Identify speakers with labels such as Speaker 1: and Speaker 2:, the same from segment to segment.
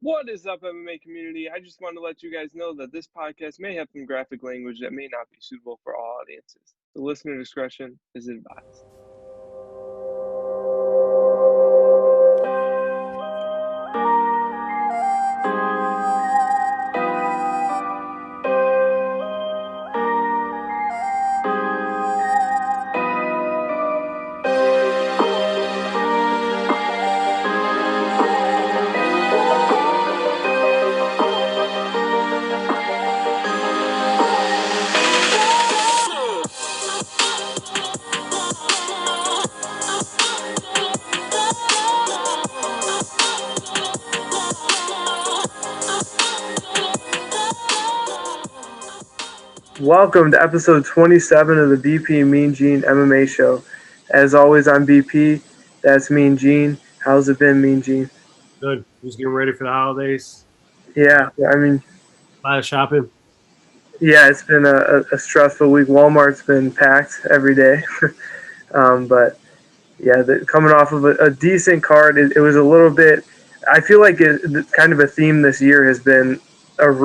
Speaker 1: What is up, MMA community? I just want to let you guys know that this podcast may have some graphic language that may not be suitable for all audiences. The listener discretion is advised. Welcome to episode 27 of the BP Mean Gene MMA show. As always, I'm BP. That's Mean Gene. How's it been, Mean Gene?
Speaker 2: Good. Just getting ready for the holidays.
Speaker 1: Yeah,
Speaker 2: A lot of shopping.
Speaker 1: Yeah, it's been a stressful week. Walmart's been packed every day. But yeah, coming off of a decent card, it was a little bit. I feel like kind of a theme this year has been of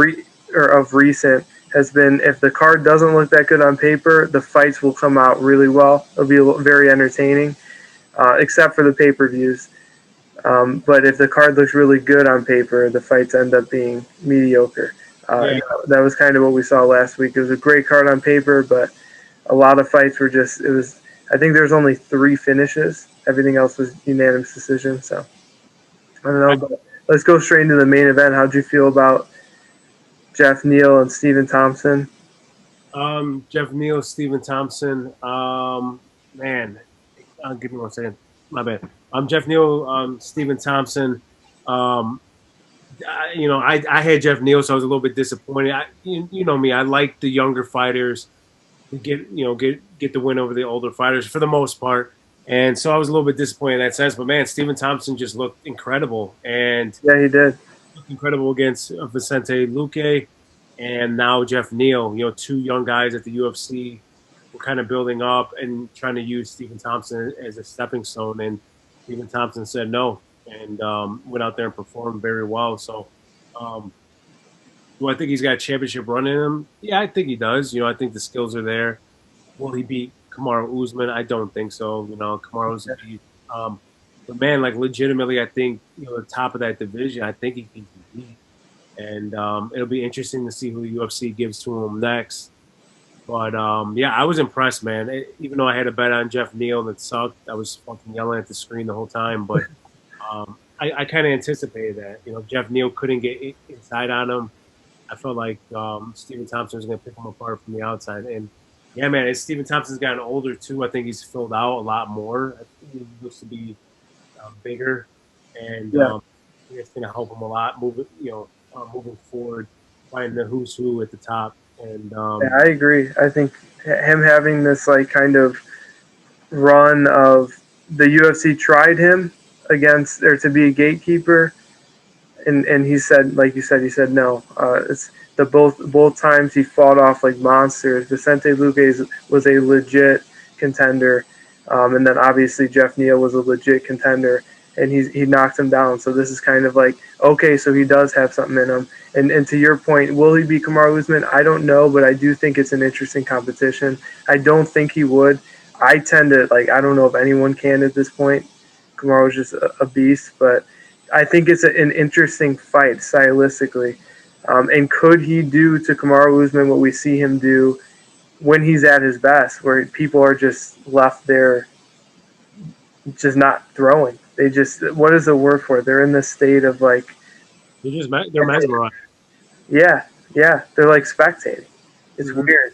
Speaker 1: recent has been if the card doesn't look that good on paper, the fights will come out really well. It'll be very entertaining, except for the pay-per-views. But if the card looks really good on paper, the fights end up being mediocre.
Speaker 2: Yeah.
Speaker 1: That was kind of what we saw last week. It was a great card on paper, but a lot of fights were just. It was. I think there was only 3 finishes. Everything else was unanimous decision. So I don't know, but let's go straight into the main event. How'd you feel about Geoff Neal and Stephen Thompson?
Speaker 2: Geoff Neal, Stephen Thompson. Man, give me 1 second. My bad. Geoff Neal, Stephen Thompson. I had Geoff Neal, so I was a little bit disappointed. You know me. I like the younger fighters to get the win over the older fighters for the most part. And so I was a little bit disappointed in that sense. But man, Stephen Thompson just looked incredible, and
Speaker 1: Yeah, he did.
Speaker 2: looked incredible against Vicente Luque, and now Geoff Neal. 2 young guys at the UFC were kind of building up and trying to use Stephen Thompson as a stepping stone. And Stephen Thompson said no, and went out there and performed very well. So, do I think he's got a championship run in him? Yeah, I think he does. I think the skills are there. Will he beat Kamaru Usman? I don't think so. Kamaru's a beat. But man, like legitimately, I think the top of that division, I think he can compete, and it'll be interesting to see who the UFC gives to him next. But yeah, I was impressed, man. Even though I had a bet on Geoff Neal that sucked, I was fucking yelling at the screen the whole time. But I kind of anticipated that. Geoff Neal couldn't get inside on him. I felt like Stephen Thompson was going to pick him apart from the outside. And yeah, man, as Stephen Thompson's gotten older too, I think he's filled out a lot more. I think he looks to be bigger, and
Speaker 1: Yeah.
Speaker 2: it's going to help him a lot moving forward, finding the who's who at the top. And
Speaker 1: Yeah, I agree. I think him having this like kind of run of the UFC tried him against or to be a gatekeeper, and he said, like you said, he said no. It's the both times he fought off like monsters. Vicente Luque was a legit contender, and then obviously Geoff Neal was a legit contender, and he knocked him down. So this is kind of like, okay, so he does have something in him. And to your point, will he beat Kamaru Usman? I don't know, but I do think it's an interesting competition. I don't think he would. I tend to like. I don't know if anyone can at this point. Kamaru's just a beast, but I think it's an interesting fight stylistically. And could he do to Kamaru Usman what we see him do when he's at his best, where people are just left there, just not throwing? They just, what is the word for it? They're in this state of like,
Speaker 2: they're mesmerized.
Speaker 1: yeah, they're like spectating. It's weird.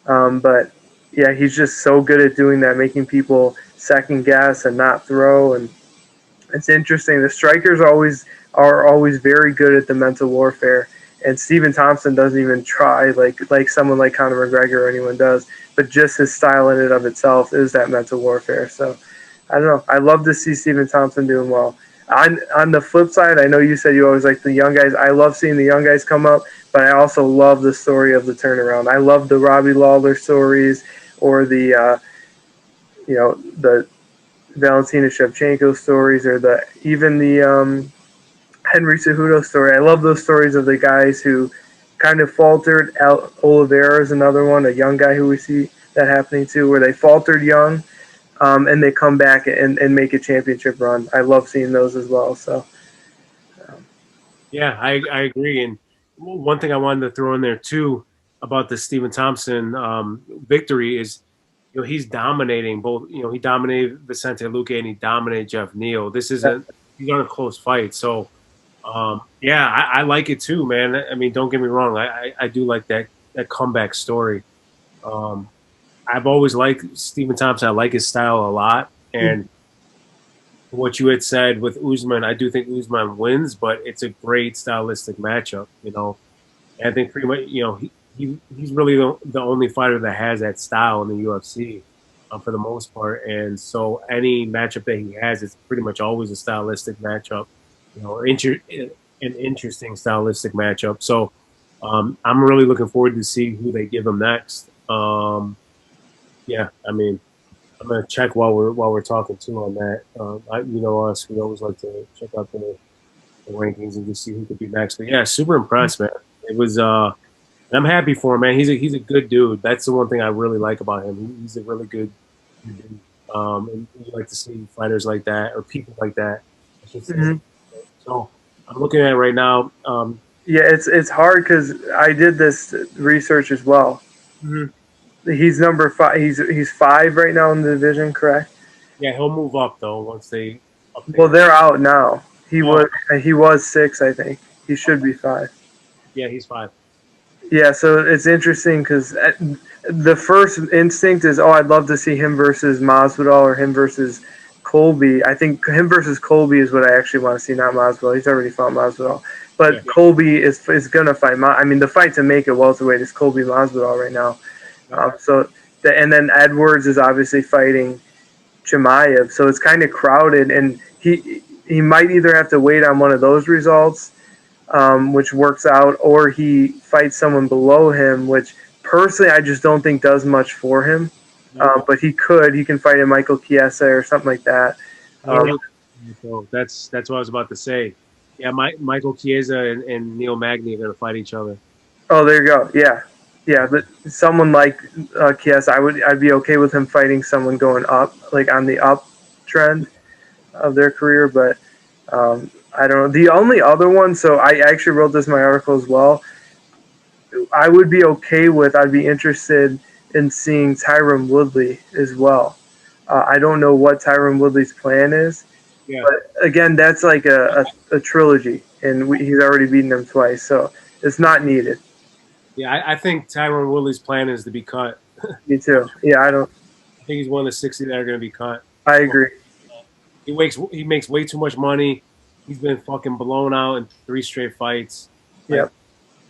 Speaker 1: But yeah, he's just so good at doing that, making people second guess and not throw. And it's interesting. The strikers are always very good at the mental warfare. And Stephen Thompson doesn't even try like someone like Conor McGregor or anyone does, but just his style in and of itself is that mental warfare. So I don't know. I love to see Stephen Thompson doing well. On the flip side, I know you said you always like the young guys. I love seeing the young guys come up, but I also love the story of the turnaround. I love the Robbie Lawler stories or the Valentina Shevchenko stories or even the Henry Cejudo story. I love those stories of the guys who kind of faltered. Oliveira is another one, a young guy who we see that happening to, where they faltered young, and they come back and make a championship run. I love seeing those as well. So,
Speaker 2: Yeah, I agree. And one thing I wanted to throw in there too about the Stephen Thompson victory is, he's dominating both. He dominated Vicente Luque and he dominated Geoff Neal. These aren't close fights. So, yeah, I like it too, man. I mean, don't get me wrong. I do like that comeback story. I've always liked Stephen Thompson. I like his style a lot. And what you had said with Usman, I do think Usman wins, but it's a great stylistic matchup. And I think pretty much, he's really the only fighter that has that style in the UFC for the most part. And so any matchup that he has is pretty much always a stylistic matchup, an interesting stylistic matchup. So I'm really looking forward to see who they give him next. Yeah, I mean, I'm gonna check while we're talking too on that. Us, we always like to check out the rankings and just see who could be next. But yeah, super impressed, man. It was. I'm happy for him, man. He's a good dude. That's the one thing I really like about him. He's a really good dude. And you like to see fighters like that or people like that. So I'm looking at it right now.
Speaker 1: Yeah, it's hard because I did this research as well. He's number 5. He's 5 right now in the division, correct?
Speaker 2: Yeah, he'll move up though once they.
Speaker 1: Well, they're out now. He was 6, I think. He should be 5.
Speaker 2: Yeah, he's 5.
Speaker 1: Yeah, so it's interesting because the first instinct is, I'd love to see him versus Masvidal or him versus Colby. I think him versus Colby is what I actually want to see, not Masvidal. He's already fought Masvidal. But Colby is going to fight. I mean, the fight to make it welterweight is Colby Masvidal right now. And then Edwards is obviously fighting Chimaev. So it's kind of crowded, and he might either have to wait on one of those results, which works out, or he fights someone below him, which personally I just don't think does much for him. But he can fight a Michael Chiesa or something like that.
Speaker 2: So that's what I was about to say. Yeah, Michael Chiesa and Neil Magny are going to fight each other.
Speaker 1: Oh, there you go. Yeah, but someone like Chiesa, I'd be okay with him fighting someone going up, like on the uptrend of their career. But I don't know. The only other one, so I actually wrote this in my article as well. I'd be interested in seeing Tyron Woodley as well. I don't know what Tyron Woodley's plan is. Yeah. But again, that's like a trilogy, and he's already beaten them twice, so it's not needed.
Speaker 2: Yeah, I think Tyron Woodley's plan is to be cut.
Speaker 1: Me too. Yeah, I
Speaker 2: think he's one of the 60 that are going to be cut.
Speaker 1: I agree.
Speaker 2: He makes way too much money. He's been fucking blown out in 3 straight fights.
Speaker 1: Yeah.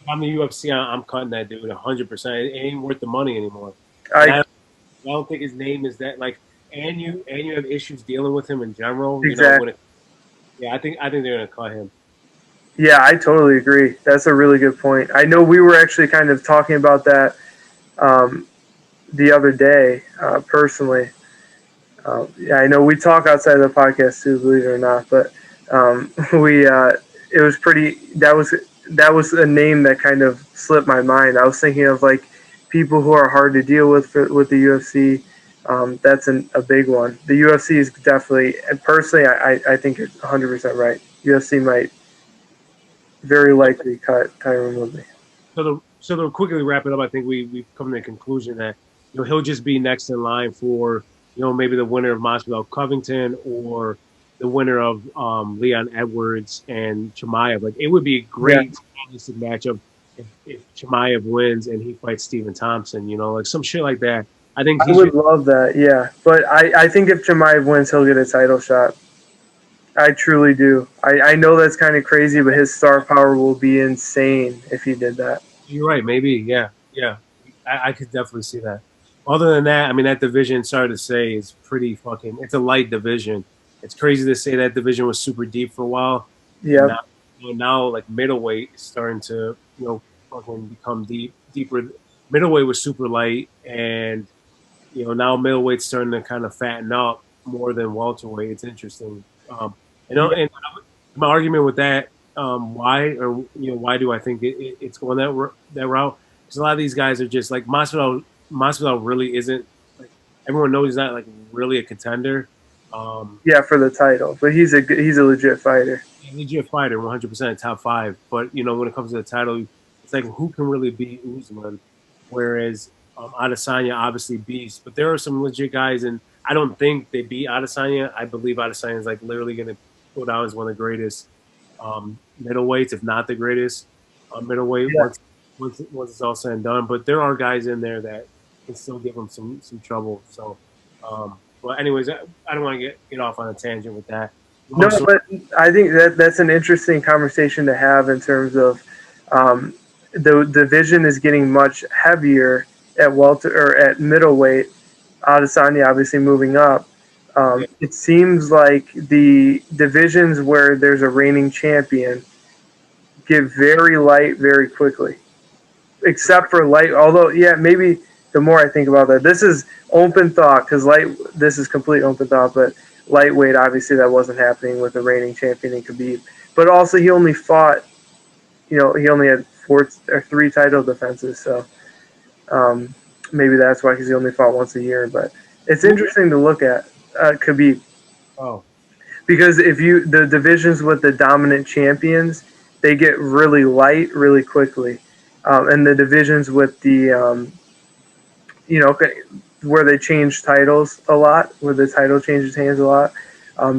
Speaker 2: If I'm the UFC, I'm cutting that dude 100%. It ain't worth the money anymore.
Speaker 1: I
Speaker 2: don't think his name is that like. And you have issues dealing with him in general.
Speaker 1: Exactly.
Speaker 2: I think they're going to cut him.
Speaker 1: Yeah, I totally agree. That's a really good point. I know we were actually kind of talking about that the other day, personally. Yeah, I know we talk outside of the podcast too, believe it or not. But it was pretty. That was a name that kind of slipped my mind. I was thinking of like people who are hard to deal with the UFC. That's a big one. The UFC is definitely, and personally, I think you're 100% right. UFC might very likely cut Tyron Woodley.
Speaker 2: So to quickly wrap it up, I think we've come to the conclusion that he'll just be next in line for maybe the winner of Masvidal Covington or the winner of Leon Edwards and Chimaev. Like it would be a great matchup if Chimaev wins and he fights Stephen Thompson. Like some shit like that. I
Speaker 1: would love that, yeah. But I think if Chimaev wins, he'll get a title shot. I truly do. I know that's kind of crazy, but his star power will be insane if he did that.
Speaker 2: You're right. Maybe, yeah. I could definitely see that. Other than that, I mean, that division, sorry to say, is pretty fucking – it's a light division. It's crazy to say that division was super deep for a while.
Speaker 1: Yeah.
Speaker 2: Now, like, middleweight is starting to, fucking become deeper. Middleweight was super light, and – now middleweight's starting to kind of fatten up more than welterweight. It's interesting. And my argument with that why, or why do I think it's going that route? Because a lot of these guys are just like Masvidal. Masvidal really isn't like everyone knows he's not like really a contender.
Speaker 1: Yeah, for the title, but he's a legit fighter.
Speaker 2: Legit fighter, 100% top five. But when it comes to the title, it's like who can really beat Usman? Whereas Adesanya obviously beats, but there are some legit guys, and I don't think they beat Adesanya. I believe Adesanya is like literally going to go down as one of the greatest middleweights, if not the greatest middleweight.
Speaker 1: Yeah.
Speaker 2: Once it's all said and done. But there are guys in there that can still give them some trouble. So, well, anyways, I don't want to get off on a tangent with that.
Speaker 1: No, but I think that's an interesting conversation to have in terms of the division is getting much heavier at welter or at middleweight. Adesanya obviously moving up. It seems like the divisions where there's a reigning champion get very light very quickly, except for light. Although, yeah, maybe the more I think about that, this is open thought because this is complete open thought, but lightweight, obviously, that wasn't happening with the reigning champion in Khabib. But also, he only fought, he only had 3 title defenses, so maybe that's why, because he only fought once a year. But it's interesting to look at Khabib.
Speaker 2: Oh.
Speaker 1: Because the divisions with the dominant champions, they get really light really quickly. And the divisions with the, where they change titles a lot, where the title changes hands a lot,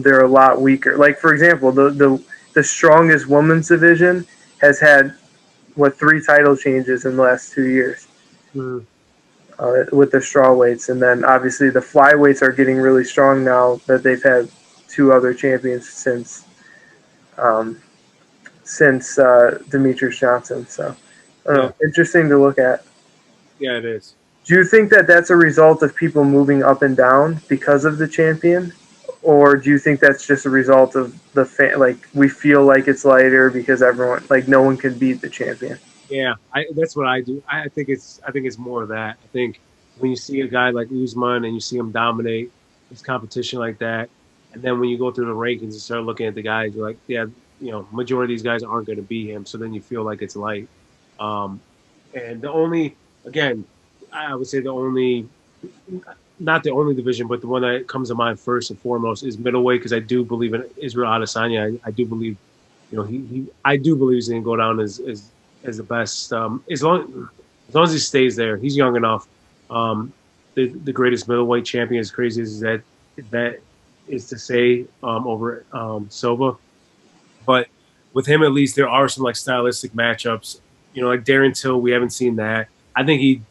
Speaker 1: they're a lot weaker. Like, for example, the strongest women's division has had, 3 title changes in the last 2 years with the strawweights. And then, obviously, the flyweights are getting really strong now that they've had 2 other champions since Demetrius Johnson. So, interesting to look at.
Speaker 2: Yeah, it is.
Speaker 1: Do you think that that's a result of people moving up and down because of the champion? Or do you think that's just a result of the like we feel like it's lighter because everyone, like, no one can beat the champion?
Speaker 2: Yeah, that's what I do. I think it's more of that. I think when you see a guy like Usman and you see him dominate this competition like that, and then when you go through the rankings and start looking at the guys, you're like, yeah, majority of these guys aren't going to beat him. So then you feel like it's light. And the only, again, I would say not the only division, but the one that comes to mind first and foremost is middleweight, because I do believe in Israel Adesanya. I do believe, I do believe he's going to go down as the best. As long as he stays there, he's young enough. The greatest middleweight champion, as crazy as that is to say, over Silva. But with him, at least, there are some like stylistic matchups. Like Darren Till, we haven't seen that. I think he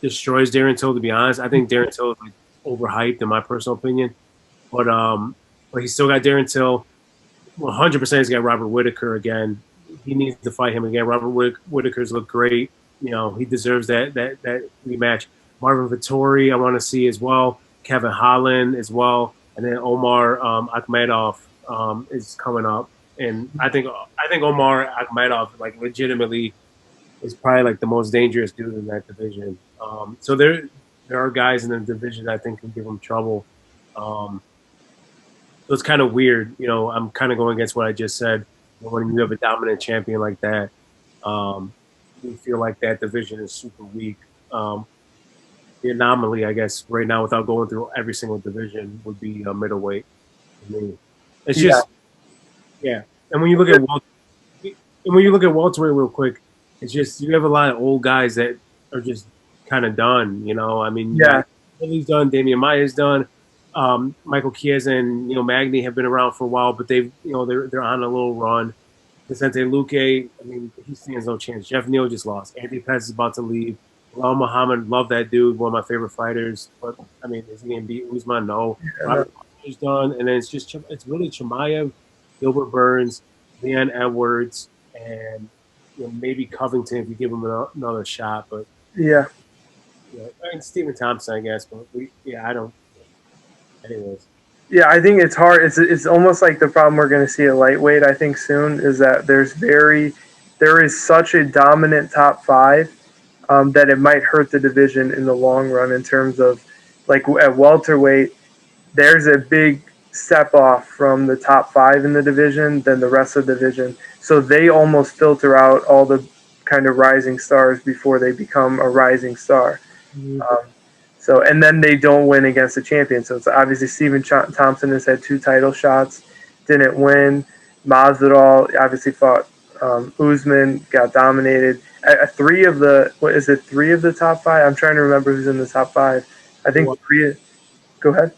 Speaker 2: destroys Darren Till, to be honest. I think Darren Till is like overhyped in my personal opinion. But he's still got Darren Till. 100% he's got Robert Whittaker again. He needs to fight him again. Robert Whittaker's looked great. He deserves that rematch. Marvin Vettori, I want to see as well. Kevin Holland as well. And then Omar Akhmedov is coming up. And I think Omar Akhmedov, like, legitimately is probably like the most dangerous dude in that division. So there are guys in the division that I think can give him trouble. So it's kind of weird. I'm kind of going against what I just said. When you have a dominant champion like that, you feel like that division is super weak. The anomaly, I guess, right now, without going through every single division, would be middleweight. It's just, yeah. And when you look at welterweight real quick, it's just you have a lot of old guys that are just kind of done. Billy's done, Damian Maia's done, Michael Chiesa and Magny have been around for a while, but they're on a little run. Vicente Luque, he stands no chance. Geoff Neal just lost. Anthony Pettis is about to leave. Bilal Muhammad, love that dude, one of my favorite fighters. But is he gonna beat Usman? No. Robert is done, and then it's really Chimaev, Gilbert Burns, Leon Edwards, and maybe Covington if you give him another shot. But and Stephen Thompson, I guess. But I don't. Anyways.
Speaker 1: Yeah, I think it's hard. It's almost like the problem we're going to see at lightweight, I think, soon, is that there is such a dominant top 5 that it might hurt the division in the long run in terms of, like, at welterweight, there's a big step off from the top 5 in the division than the rest of the division. So they almost filter out all the kind of rising stars before they become a rising star.
Speaker 2: Mhm.
Speaker 1: So, and then they don't win against the champion. So it's obviously Stephen Thompson has had 2 title shots, didn't win. Masvidal obviously fought Usman, got dominated. 3 of the, what is it, 3 of the top 5? I'm trying to remember who's in the top 5. I think
Speaker 2: What?
Speaker 1: 3. Go ahead.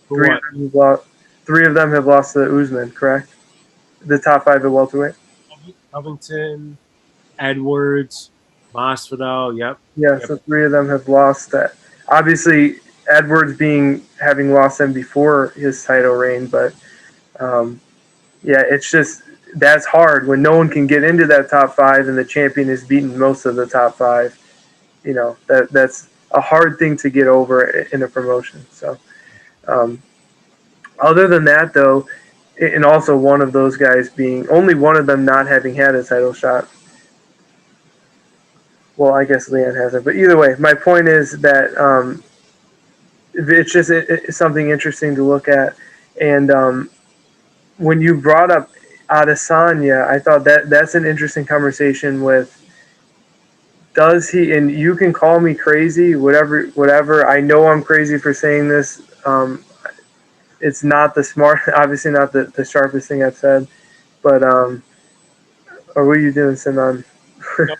Speaker 2: For
Speaker 1: 3
Speaker 2: what?
Speaker 1: of them have lost. 3 of them have lost to Usman, correct? The top 5 at welterweight.
Speaker 2: Covington, Edwards, Masvidal. Yep.
Speaker 1: Yeah,
Speaker 2: Yep.
Speaker 1: so 3 of them have lost that. Obviously, Edwards having lost them before his title reign, but yeah, it's just that's hard when no one can get into that top 5 and the champion has beaten most of the top 5. You know that's a hard thing to get over in a promotion. So, um, other than that, though, and also one of those guys being only one of them not having had a title shot. Well, I guess Leon hasn't, but either way, my point is that it's just it's something interesting to look at. And when you brought up Adesanya, I thought that's an interesting conversation with. Does he? And you can call me crazy, whatever. I know I'm crazy for saying this. It's not the smart, obviously not the sharpest thing I've said, but or what are you doing, Simon?
Speaker 2: No,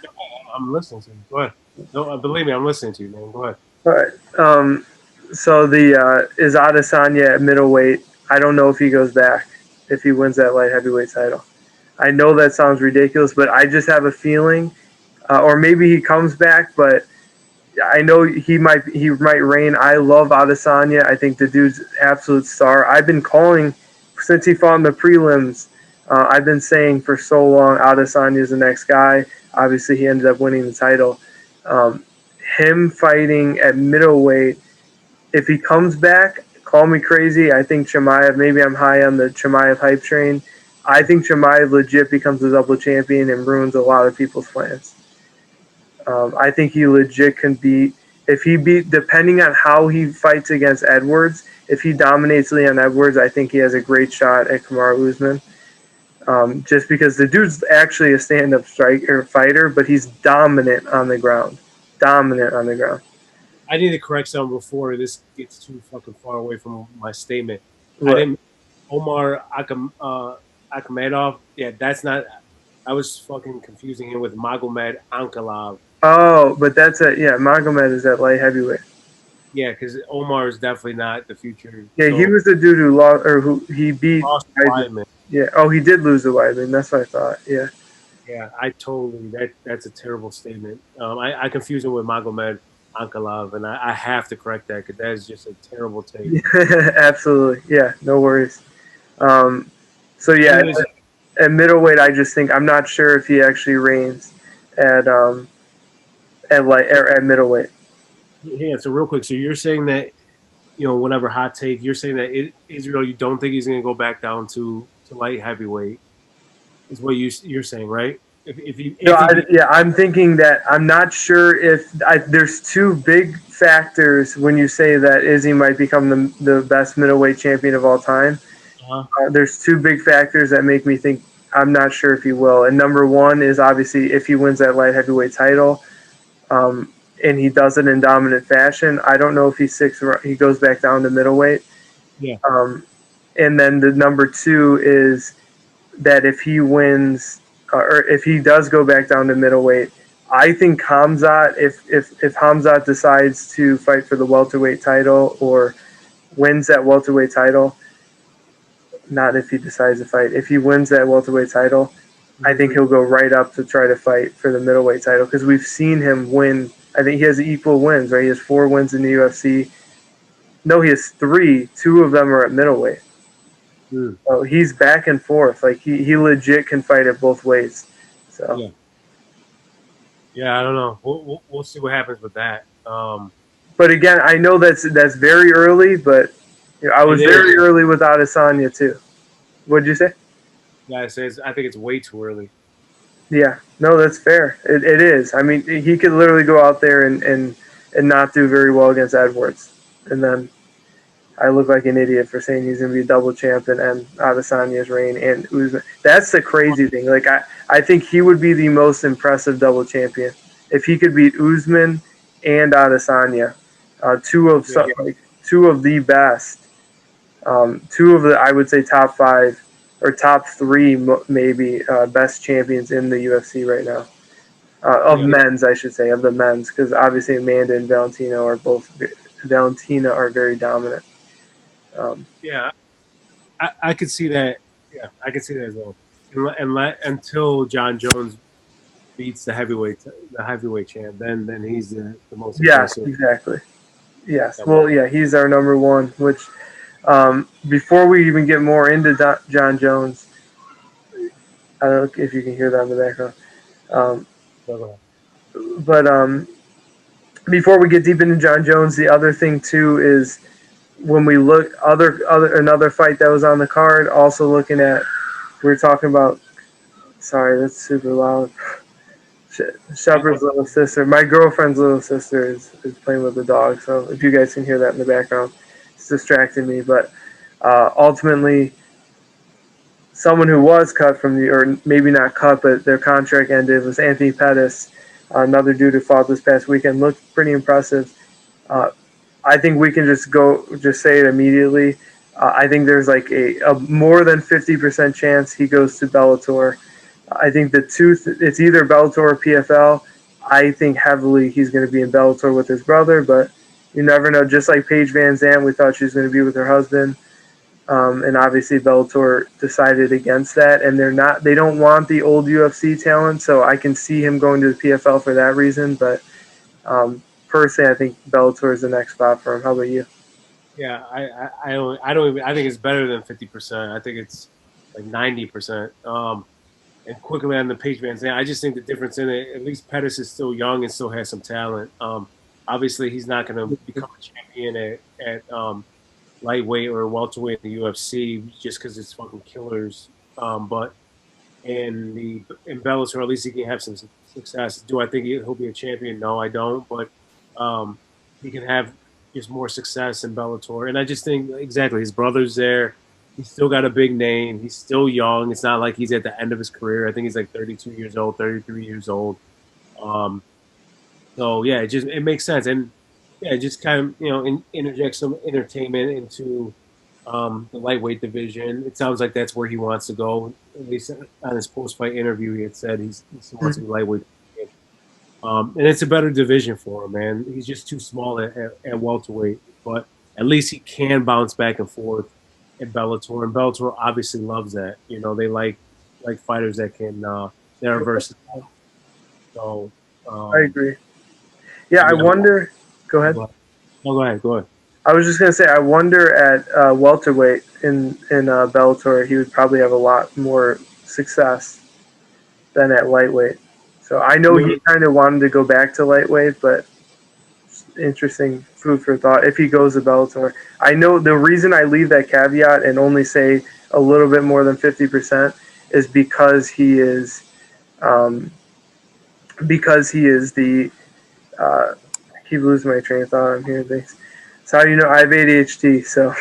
Speaker 2: I'm listening to you. Go ahead. No, believe me, I'm listening to you, man. Go ahead.
Speaker 1: All right. So the is Adesanya at middleweight? I don't know if he goes back if he wins that light heavyweight title. I know that sounds ridiculous, but I just have a feeling, or maybe he comes back. But I know he might reign. I love Adesanya. I think the dude's absolute star. I've been calling since he fought in the prelims. I've been saying for so long Adesanya is the next guy. Obviously, he ended up winning the title. Him fighting at middleweight, if he comes back, call me crazy. I think Chimaev, maybe I'm high on the Chimaev hype train. I think Chimaev legit becomes a double champion and ruins a lot of people's plans. I think he legit can beat, depending on how he fights against Edwards, if he dominates Leon Edwards, I think he has a great shot at Kamaru Usman. Just because the dude's actually a stand-up striker fighter, but he's dominant on the ground. Dominant on the ground.
Speaker 2: I need to correct something before this gets too fucking far away from my statement.
Speaker 1: What?
Speaker 2: I didn't. Omar Akhmedov. Yeah, that's not. I was fucking confusing him with Magomed Ankalaev.
Speaker 1: Oh, but that's Magomed is at light heavyweight.
Speaker 2: Yeah, because Omar is definitely not the future.
Speaker 1: Yeah,
Speaker 2: So,
Speaker 1: he was the dude who lost, or who he beat.
Speaker 2: lost Weidman.
Speaker 1: Yeah. Oh, he did lose to Weidman. That's what I thought. Yeah.
Speaker 2: Yeah, I totally. That's a terrible statement. I confuse him with Magomed Ankalaev, and I have to correct that because that is just a terrible take.
Speaker 1: Absolutely. Yeah. No worries. So yeah,
Speaker 2: Anyways,
Speaker 1: at middleweight, I just think I'm not sure if he actually reigns at middleweight.
Speaker 2: yeah. So real quick, so you're saying that whatever hot take, you're saying that Israel, you don't think he's going to go back down to light heavyweight, is what you're saying, right?
Speaker 1: I'm thinking that I'm not sure if there's 2 big factors when you say that Izzy might become the best middleweight champion of all time. There's 2 big factors that make me think I'm not sure if he will. And number 1 is obviously if he wins that light heavyweight title, and he does it in dominant fashion. I don't know if he goes back down to middleweight.
Speaker 2: Yeah.
Speaker 1: And then the number 2 is that if he wins, or if he does go back down to middleweight, I think Khamzat, if Khamzat decides to fight for the welterweight title or wins that welterweight title, not if he decides to fight, if he wins that welterweight title, I think he'll go right up to try to fight for the middleweight title because we've seen him win. I think he has equal wins, right? He has 4 wins in the UFC. No, he has 3. 2 of them are at middleweight. So he's back and forth. Like he legit can fight it both ways. So
Speaker 2: yeah, I don't know. We'll see what happens with that.
Speaker 1: But again, I know that's very early, but I was very early with Adesanya too. What'd you say?
Speaker 2: Yeah, I think it's way too early.
Speaker 1: Yeah, no, that's fair. It is. I mean, he could literally go out there and not do very well against Edwards, and then I look like an idiot for saying he's going to be double champion and Adesanya's reign and Usman. That's the crazy thing. Like I think he would be the most impressive double champion if he could beat Usman and Adesanya, two of the best, two of the I would say top 5 or top 3 maybe best champions in the UFC right now. Of men's, I should say, of the men's, because obviously Amanda and Valentina are very dominant.
Speaker 2: Yeah, I could see that. Yeah, I could see that as well. Until John Jones beats the heavyweight champ, then he's the most impressive.
Speaker 1: Yeah, exactly. Yes. Well, yeah, he's our number 1. Which before we even get more into John Jones, I don't know if you can hear that in the background. But before we get deep into John Jones, the other thing too is when we look another fight that was on the card. Also looking at, we were talking about. Sorry, that's super loud. Shepard's little sister, my girlfriend's little sister, is playing with the dog. So if you guys can hear that in the background, it's distracting me. But ultimately, someone who was cut from or maybe not cut, but their contract ended, was Anthony Pettis, another dude who fought this past weekend. Looked pretty impressive. I think we can just say it immediately. I think there's like a more than 50% chance he goes to Bellator. I think it's either Bellator or PFL. I think heavily he's going to be in Bellator with his brother, but you never know. Just like Paige Van Zandt, we thought she was going to be with her husband. And obviously Bellator decided against that, and they don't want the old UFC talent, so I can see him going to the PFL for that reason. But personally, I think Bellator is the next spot for him. How about you?
Speaker 2: Yeah, I think it's better than 50%. I think it's like 90%. And quickly on the Paige Van Zandt, I just think the difference in it, at least Pettis is still young and still has some talent. Obviously, he's not going to become a champion at lightweight or welterweight in the UFC just because it's fucking killers. But in Bellator, at least he can have some success. Do I think he'll be a champion? No, I don't. But he can have just more success in Bellator. And I just think, exactly, his brother's there. He's still got a big name. He's still young. It's not like he's at the end of his career. I think he's like 32 years old, 33 years old. So, yeah, it makes sense. And, yeah, just kind of, interject some entertainment into the lightweight division. It sounds like that's where he wants to go. At least on his post-fight interview, he had said he wants to be lightweight. And it's a better division for him, man. He's just too small at welterweight. But at least he can bounce back and forth in Bellator. And Bellator obviously loves that. They like fighters that are versatile. So
Speaker 1: I agree. Yeah, I wonder. Go ahead.
Speaker 2: Go ahead.
Speaker 1: I was just gonna say, I wonder at welterweight in Bellator, he would probably have a lot more success than at lightweight. So I know he kind of wanted to go back to lightweight, but interesting food for thought if he goes to Bellator. I know the reason I leave that caveat and only say a little bit more than 50% is because he is the I keep losing my train of thought. I'm hearing things. So I have ADHD. So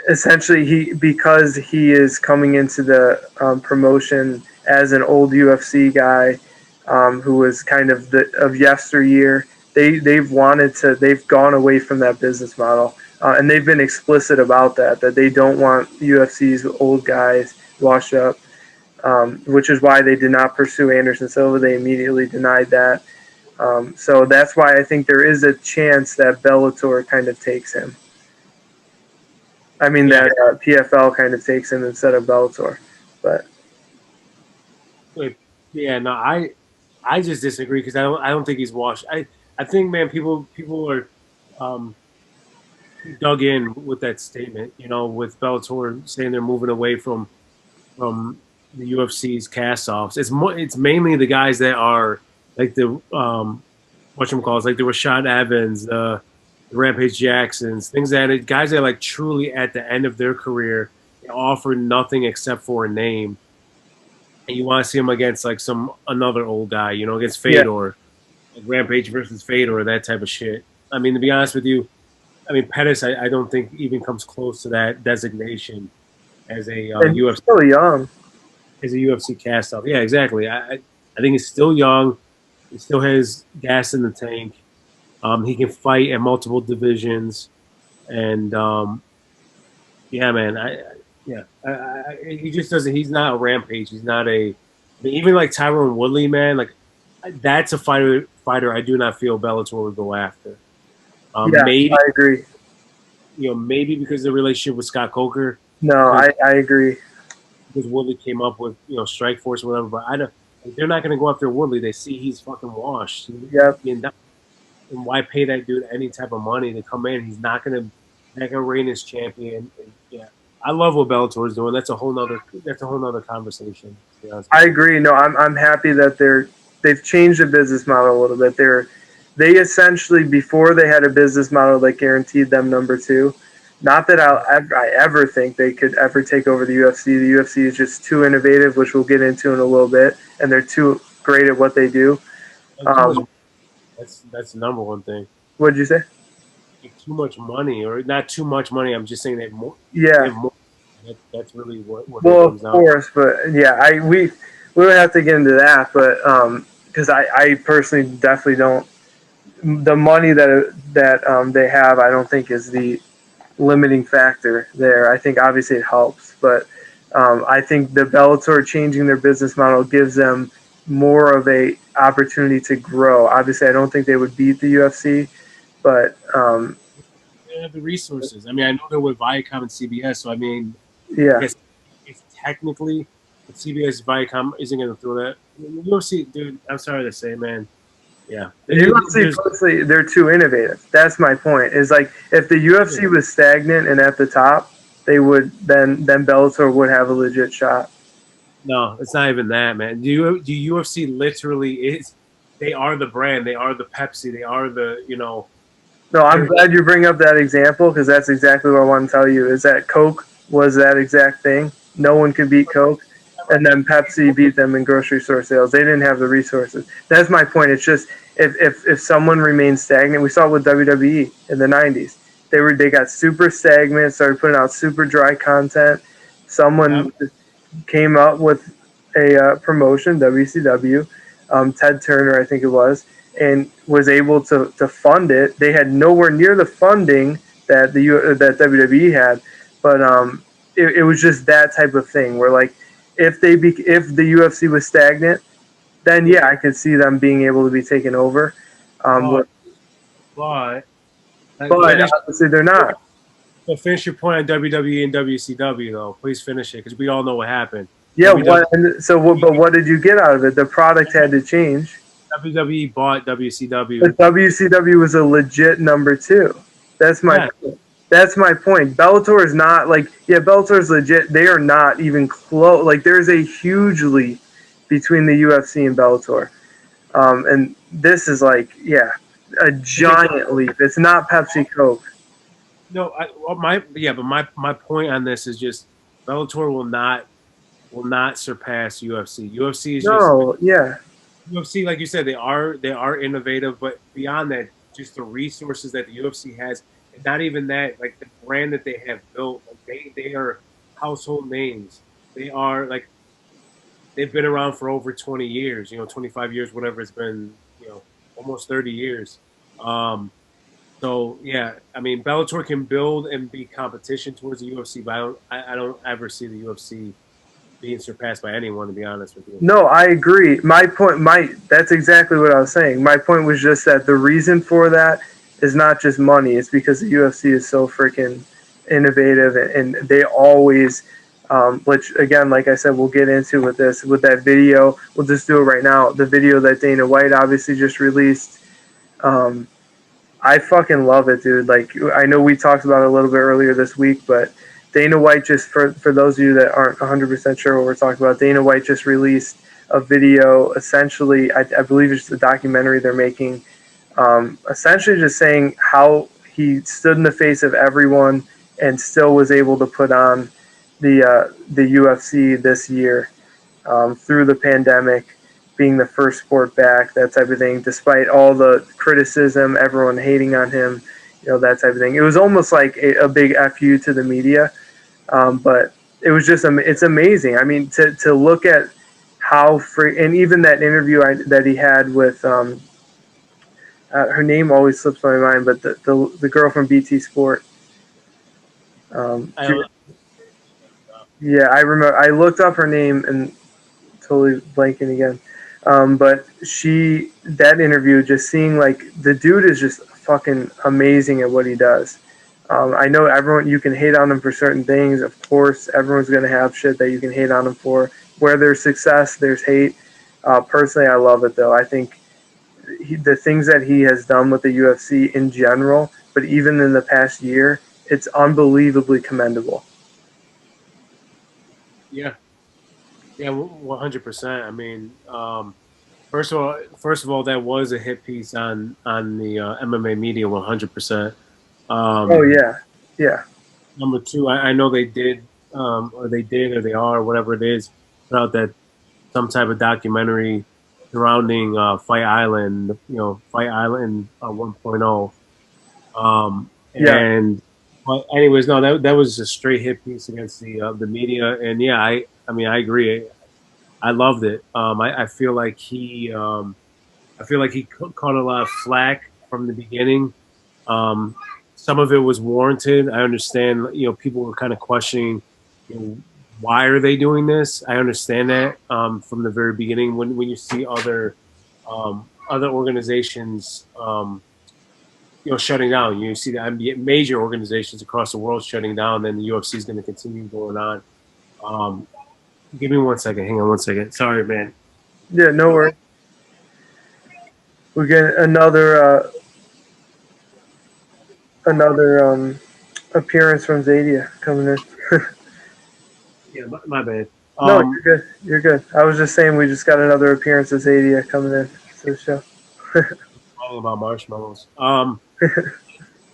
Speaker 1: essentially, because he is coming into the promotion as an old UFC guy who was kind of of yesteryear. They've gone away from that business model, and they've been explicit about that they don't want UFC's old guys washed up, which is why they did not pursue Anderson Silva. They immediately denied that. So that's why I think there is a chance that Bellator kind of takes him. I mean, that PFL kind of takes him instead of Bellator. But
Speaker 2: yeah, no, I just disagree because I don't think he's washed. I think, man, people are dug in with that statement. With Bellator saying they're moving away from the UFC's cast-offs. It's mainly the guys that are like the whatchamacallit, like the Rashad Evans, the Rampage Jacksons, guys that are like truly at the end of their career, offer nothing except for a name. And you want to see him against like another old guy, against Fedor, like Rampage versus Fedor, that type of shit. I mean, to be honest with you, I mean, Pettis, I don't think even comes close to that designation as a
Speaker 1: And he's
Speaker 2: UFC
Speaker 1: still young.
Speaker 2: cast off. Yeah, exactly. I think he's still young. He still has gas in the tank. He can fight at multiple divisions, and yeah, man. He just doesn't. He's not a rampage. He's not a. I mean, even like Tyron Woodley, man. Like that's a fighter. I do not feel Bellator would go after.
Speaker 1: Yeah,
Speaker 2: Maybe
Speaker 1: I agree.
Speaker 2: maybe because of the relationship with Scott Coker,
Speaker 1: No,
Speaker 2: because
Speaker 1: I agree.
Speaker 2: Woodley came up with Strike Force or whatever. But I don't. They're not going to go after Woodley. They see he's fucking washed.
Speaker 1: Yep.
Speaker 2: And why pay that dude any type of money to come in? He's not gonna reign as champion. And, yeah, I love what Bellator is doing. That's a whole nother conversation.
Speaker 1: I agree. No, I'm happy that they've changed the business model a little bit. They essentially, before they had a business model that guaranteed them number two. Not that I ever think they could ever take over the UFC. The UFC is just too innovative, which we'll get into in a little bit, and they're too great at what they do.
Speaker 2: That's the number one thing.
Speaker 1: What did you say?
Speaker 2: Too much money, or not too much money. I'm just saying that more.
Speaker 1: Yeah.
Speaker 2: More, that's really what
Speaker 1: well, of course, but yeah, we don't have to get into that, but because I personally definitely don't. The money that they have, I don't think is the limiting factor there. I think obviously it helps, but I think the Bellator changing their business model gives them more of a opportunity to grow. Obviously, I don't think they would beat the UFC, but
Speaker 2: they have the resources. I mean, I know they're with Viacom and CBS, so I mean,
Speaker 1: yeah.
Speaker 2: I guess it's technically, CBS Viacom isn't going to throw that. UFC, dude, I'm sorry to say, man. Yeah,
Speaker 1: UFC, they're too innovative. That's my point. Is like if the UFC was stagnant and at the top, they would then Bellator would have a legit shot.
Speaker 2: No, it's not even that, man. The UFC literally is. They are the brand. They are the Pepsi. They are the
Speaker 1: No, I'm glad you bring up that example because that's exactly what I want to tell you. Is that Coke was that exact thing? No one could beat Coke, and then Pepsi beat them in grocery store sales. They didn't have the resources. That's my point. It's just if someone remains stagnant, we saw it with WWE in the '90s. They got super stagnant, started putting out super dry content. Someone came up with a promotion, WCW, Ted Turner, I think it was, and was able to fund it. They had nowhere near the funding that that WWE had, but it was just that type of thing where like if the UFC was stagnant, then yeah, I could see them being able to be taken over.
Speaker 2: But
Speaker 1: obviously they're not.
Speaker 2: But finish your point on WWE and WCW though. Please finish it because we all know what happened.
Speaker 1: Yeah. But what did you get out of it? The product had to change.
Speaker 2: WWE bought WCW.
Speaker 1: But WCW was a legit number two. That's my point. That's my point. Bellator is not like, yeah, Bellator is legit. They are not even close. Like, there's a huge leap between the UFC and Bellator. And this is like, yeah, a giant leap. It's not Pepsi Coke.
Speaker 2: No, but my point on this is just Bellator will not surpass UFC. UFC is UFC, like you said, they are innovative, but beyond that, just the resources that the UFC has, and not even that, like the brand that they have built, like they are household names. They are like they've been around for over 20 years, 25 years, whatever it's been, almost 30 years. So yeah, I mean, Bellator can build and be competition towards the UFC, but I don't ever see the UFC being surpassed by anyone, to be honest with you.
Speaker 1: No, I agree. That's exactly what I was saying. My point was just that the reason for that is not just money. It's because the UFC is so freaking innovative, and they always, which again, like I said, we'll get into with that video. We'll just do it right now. The video that Dana White obviously just released. I fucking love it, dude. Like, I know we talked about it a little bit earlier this week, but Dana White just, for those of you that aren't 100% sure what we're talking about, Dana White just released a video, essentially, I believe it's a documentary they're making, essentially just saying how he stood in the face of everyone and still was able to put on the UFC this year through the pandemic, being the first sport back, that type of thing, despite all the criticism, everyone hating on him. that type of thing. It was almost like a big fu to the media, but it was just it's amazing. I mean, to look at how free, and even that interview that he had with her name always slips my mind, but the girl from BT Sport.
Speaker 2: I don't.
Speaker 1: Yeah, I remember. I looked up her name and totally blanking again. But that interview, just seeing like the dude is just fucking amazing at what he does. I know everyone, you can hate on him for certain things. Of course, everyone's going to have shit that you can hate on him for. Where there's success, there's hate. Personally, I love it though. I think the things that he has done with the UFC in general, but even in the past year, it's unbelievably commendable.
Speaker 2: Yeah, yeah, 100%. I mean, first of all, that was a hit piece on the MMA media, 100%.
Speaker 1: Oh yeah, yeah,
Speaker 2: Number two, I know they did, or they did, or they are, whatever it is, put out that some type of documentary surrounding Fight Island, Fight Island 1.0.
Speaker 1: yeah.
Speaker 2: And but anyways, no, that was a straight hit piece against the media, and yeah, I mean I agree. I loved it. I feel like he caught a lot of flack from the beginning. Um, some of it was warranted. I understand, people were kind of questioning, why are they doing this? I understand that from the very beginning when you see other organizations, shutting down. You see the NBA, major organizations across the world shutting down, then the UFC is going to continue going on. Um, Give me 1 second. Hang on 1 second. Sorry, man.
Speaker 1: Yeah, no worries. We get another appearance from Zadia coming in.
Speaker 2: Yeah, my bad.
Speaker 1: No, you're good. You're good. I was just saying we just got another appearance of Zadia coming in to the show.
Speaker 2: All about marshmallows.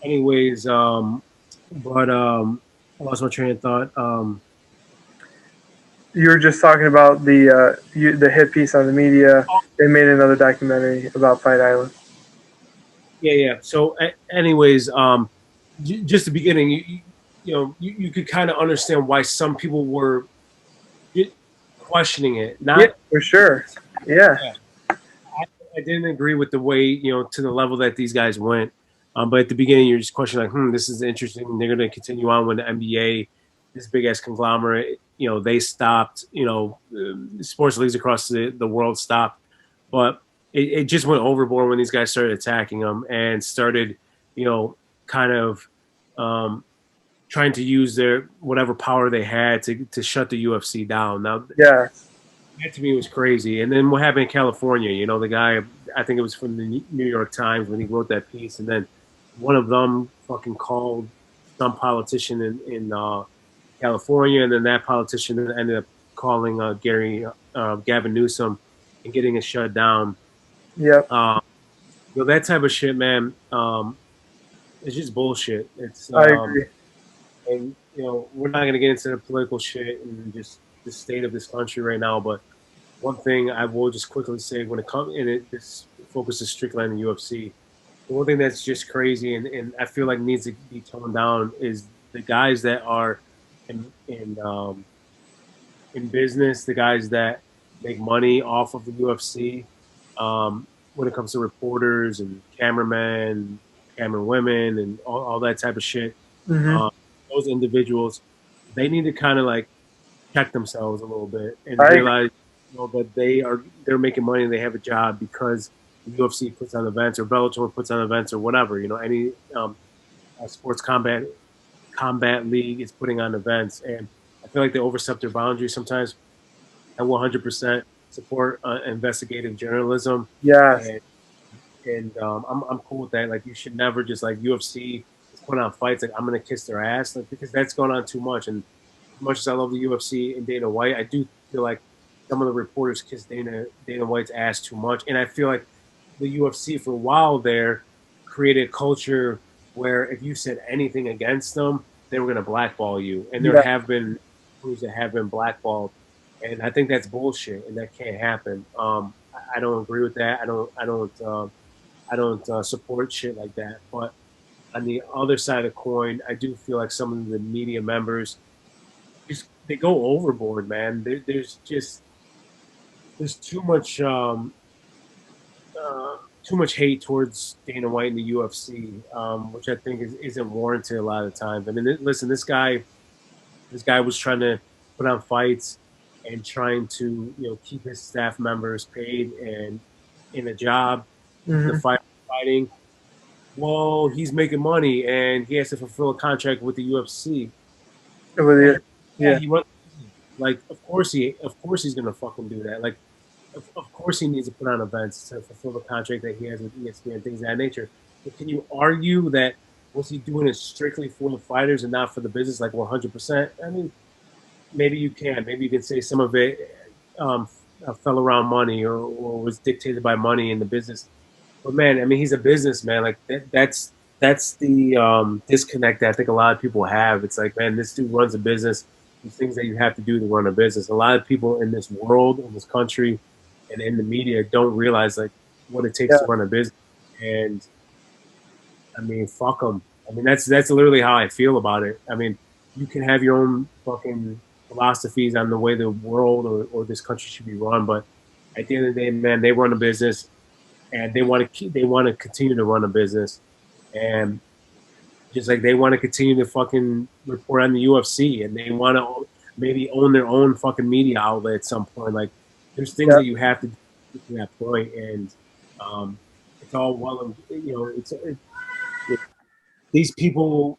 Speaker 2: Anyways, but I lost my train of thought.
Speaker 1: You were just talking about the hit piece on the media. They made another documentary about Fight Island.
Speaker 2: Yeah. So, anyways, just the beginning, you could kind of understand why some people were questioning it.
Speaker 1: Yeah,
Speaker 2: Not,
Speaker 1: for sure. Yeah,
Speaker 2: yeah, I didn't agree with the way, to the level that these guys went. But at the beginning, you're just questioning like, this is interesting. They're going to continue on with the NBA, this big ass conglomerate. They stopped. Sports leagues across the world stopped, but it just went overboard when these guys started attacking them and started, kind of trying to use their whatever power they had to shut the UFC down. Now,
Speaker 1: yeah,
Speaker 2: that to me was crazy. And then what happened in California? The guy, I think it was from the New York Times when he wrote that piece, and then one of them fucking called some politician in California, and then that politician ended up calling Gavin Newsom and getting it shut down.
Speaker 1: yep.
Speaker 2: Um, that type of shit, man. It's just bullshit. It's
Speaker 1: I agree.
Speaker 2: and we're not gonna get into the political shit and just the state of this country right now, but one thing I will just quickly say when it comes, and this focuses strictly on the UFC. The one thing that's just crazy and I feel like needs to be toned down is the guys that are in business, the guys that make money off of the UFC. When it comes to reporters and cameramen, camera women, and all that type of shit,
Speaker 1: Hmm.
Speaker 2: um, those individuals, they need to kind of like check themselves a little bit and
Speaker 1: I agree.
Speaker 2: realize that they're making money and they have a job because the UFC puts on events or Bellator puts on events or whatever. Any sports combat league is putting on events, and I feel like they overstep their boundaries sometimes. I 100% support investigative journalism,
Speaker 1: Yes,
Speaker 2: and I'm cool with that. Like, you should never just like UFC is putting on fights like I'm gonna kiss their ass, like, because that's going on too much. And as much as I love the UFC and Dana White, I do feel like some of the reporters kiss Dana White's ass too much. And I feel like the UFC for a while there created a culture where if you said anything against them, they were going to blackball you. And there
Speaker 1: yeah,
Speaker 2: have been crews that have been blackballed, and I think that's bullshit, and that can't happen. I don't agree with that. I don't support shit like that. But on the other side of the coin, I do feel like some of the media members just they go overboard, man. There's too much hate towards Dana White and the UFC, which I think isn't warranted a lot of times. I mean, listen, this guy was trying to put on fights and trying to keep his staff members paid and in a job,
Speaker 1: Mm-hmm.
Speaker 2: the fighting. Well, he's making money and he has to fulfill a contract with the UFC. And yeah,
Speaker 1: Yeah,
Speaker 2: he went like, of course he's gonna fucking do that. Like, of course he needs to put on events to fulfill the contract that he has with ESPN and things of that nature. But can you argue that was he doing it strictly for the fighters and not for the business, like 100%? I mean, maybe you can. Maybe you can say some of it fell around money or was dictated by money in the business. But man, I mean, he's a businessman. Like that's the disconnect that I think a lot of people have. It's like, man, this dude runs a business. These things that you have to do to run a business. A lot of people in this world, in this country, and in the media don't realize like what it takes
Speaker 1: yeah,
Speaker 2: to run a business. And I mean, fuck them. I mean, that's literally how I feel about it. I mean, you can have your own fucking philosophies on the way the world or this country should be run, but at the end of the day, man, they run a business and they want to continue to run a business, and just like they want to continue to fucking report on the UFC, and they want to maybe own their own fucking media outlet at some point. Like, there's things
Speaker 1: yeah,
Speaker 2: that you have to do to that point, and it's all well and these people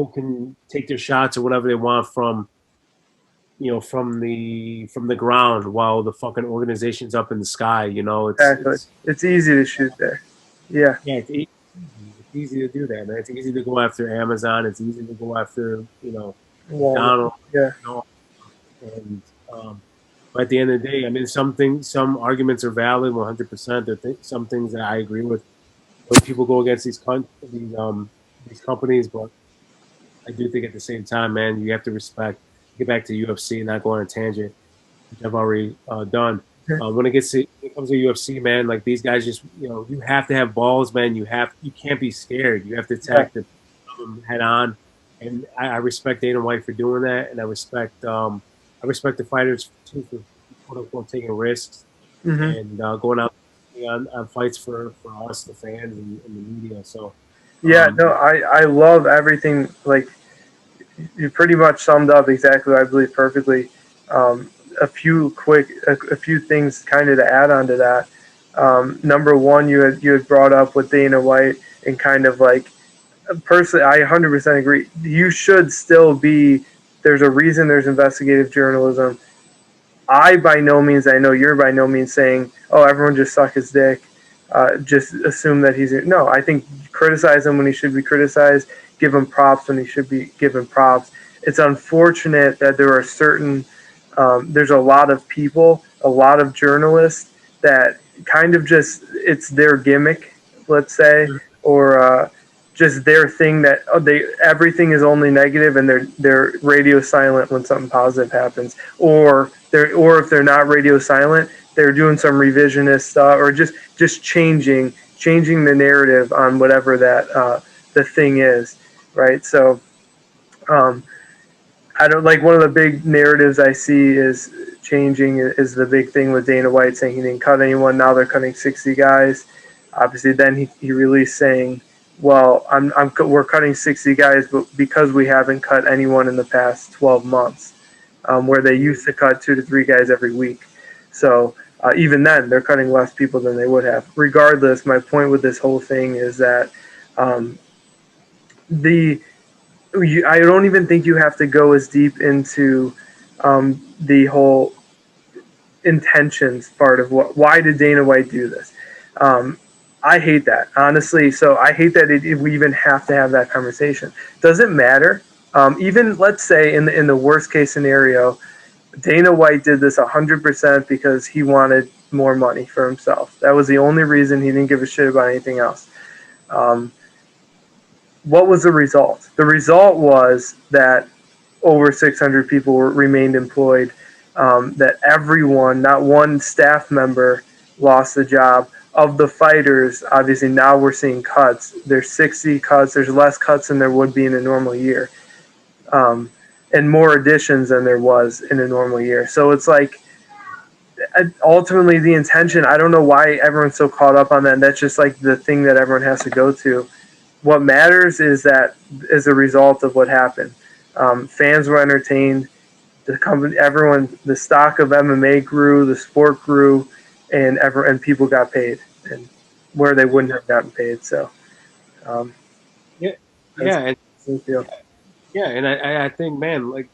Speaker 2: can take their shots or whatever they want from from the ground while the fucking organization's up in the sky.
Speaker 1: exactly. It's easy to shoot there. Yeah,
Speaker 2: Yeah, it's easy to do that, man. It's easy to go after Amazon. It's easy to go after
Speaker 1: Walmart.
Speaker 2: McDonald's.
Speaker 1: Yeah,
Speaker 2: And but at the end of the day, I mean, some arguments are valid 100%. There are some things that I agree with when people go against these companies, but I do think at the same time, man, you have to respect. Get back to UFC and not go on a tangent, which I've already done. When it comes to UFC, man, like these guys just you have to have balls, man. You can't be scared. You have to
Speaker 1: yeah.
Speaker 2: attack the head on, and I respect Dana White for doing that, and I respect the fighters too for quote unquote taking risks
Speaker 1: Mm-hmm.
Speaker 2: and going out on fights for us, the fans and the media. So
Speaker 1: Yeah, no, I love everything. Like, you pretty much summed up exactly what I believe perfectly. A few things kind of to add on to that. Number one, you had brought up with Dana White and kind of like, personally, I 100% agree. You should still be. There's a reason there's investigative journalism. By no means, I know you're by no means saying, oh, everyone just suck his dick. Just assume that he's. No, I think criticize him when he should be criticized, give him props when he should be given props. It's unfortunate that there are there's a lot of people, a lot of journalists that kind of just, it's their gimmick, let's say, or just their thing that everything is only negative and they're radio silent when something positive happens, or if they're not radio silent, they're doing some revisionist stuff or just changing the narrative on whatever that the thing is, right? So I don't like, one of the big narratives I see is changing is the big thing with Dana White saying he didn't cut anyone. Now they're cutting 60 guys. Obviously, then he released saying, "Well, we're cutting 60 guys, but because we haven't cut anyone in the past 12 months, where they used to cut 2 to 3 guys every week. So even then, they're cutting less people than they would have. Regardless, my point with this whole thing is that um, I don't even think you have to go as deep into the whole intentions part of why did Dana White do this. I hate that, honestly. So I hate that we even have to have that conversation. Doesn't matter. Even let's say in the worst case scenario, Dana White did this 100% because he wanted more money for himself. That was the only reason. He didn't give a shit about anything else. What was the result? The result was that over 600 people remained employed, that everyone, not one staff member, lost the job. of the fighters, obviously now we're seeing cuts. There's 60 cuts. There's less cuts than there would be in a normal year, and more additions than there was in a normal year. So it's like ultimately the intention. I don't know why everyone's so caught up on that. And that's just like the thing that everyone has to go to. What matters is that as a result of what happened, fans were entertained. The company, everyone, the stock of MMA grew, the sport grew, and people got paid, and where they wouldn't have gotten paid. So,
Speaker 2: Yeah, yeah, and
Speaker 1: feel.
Speaker 2: yeah, and I think, man, like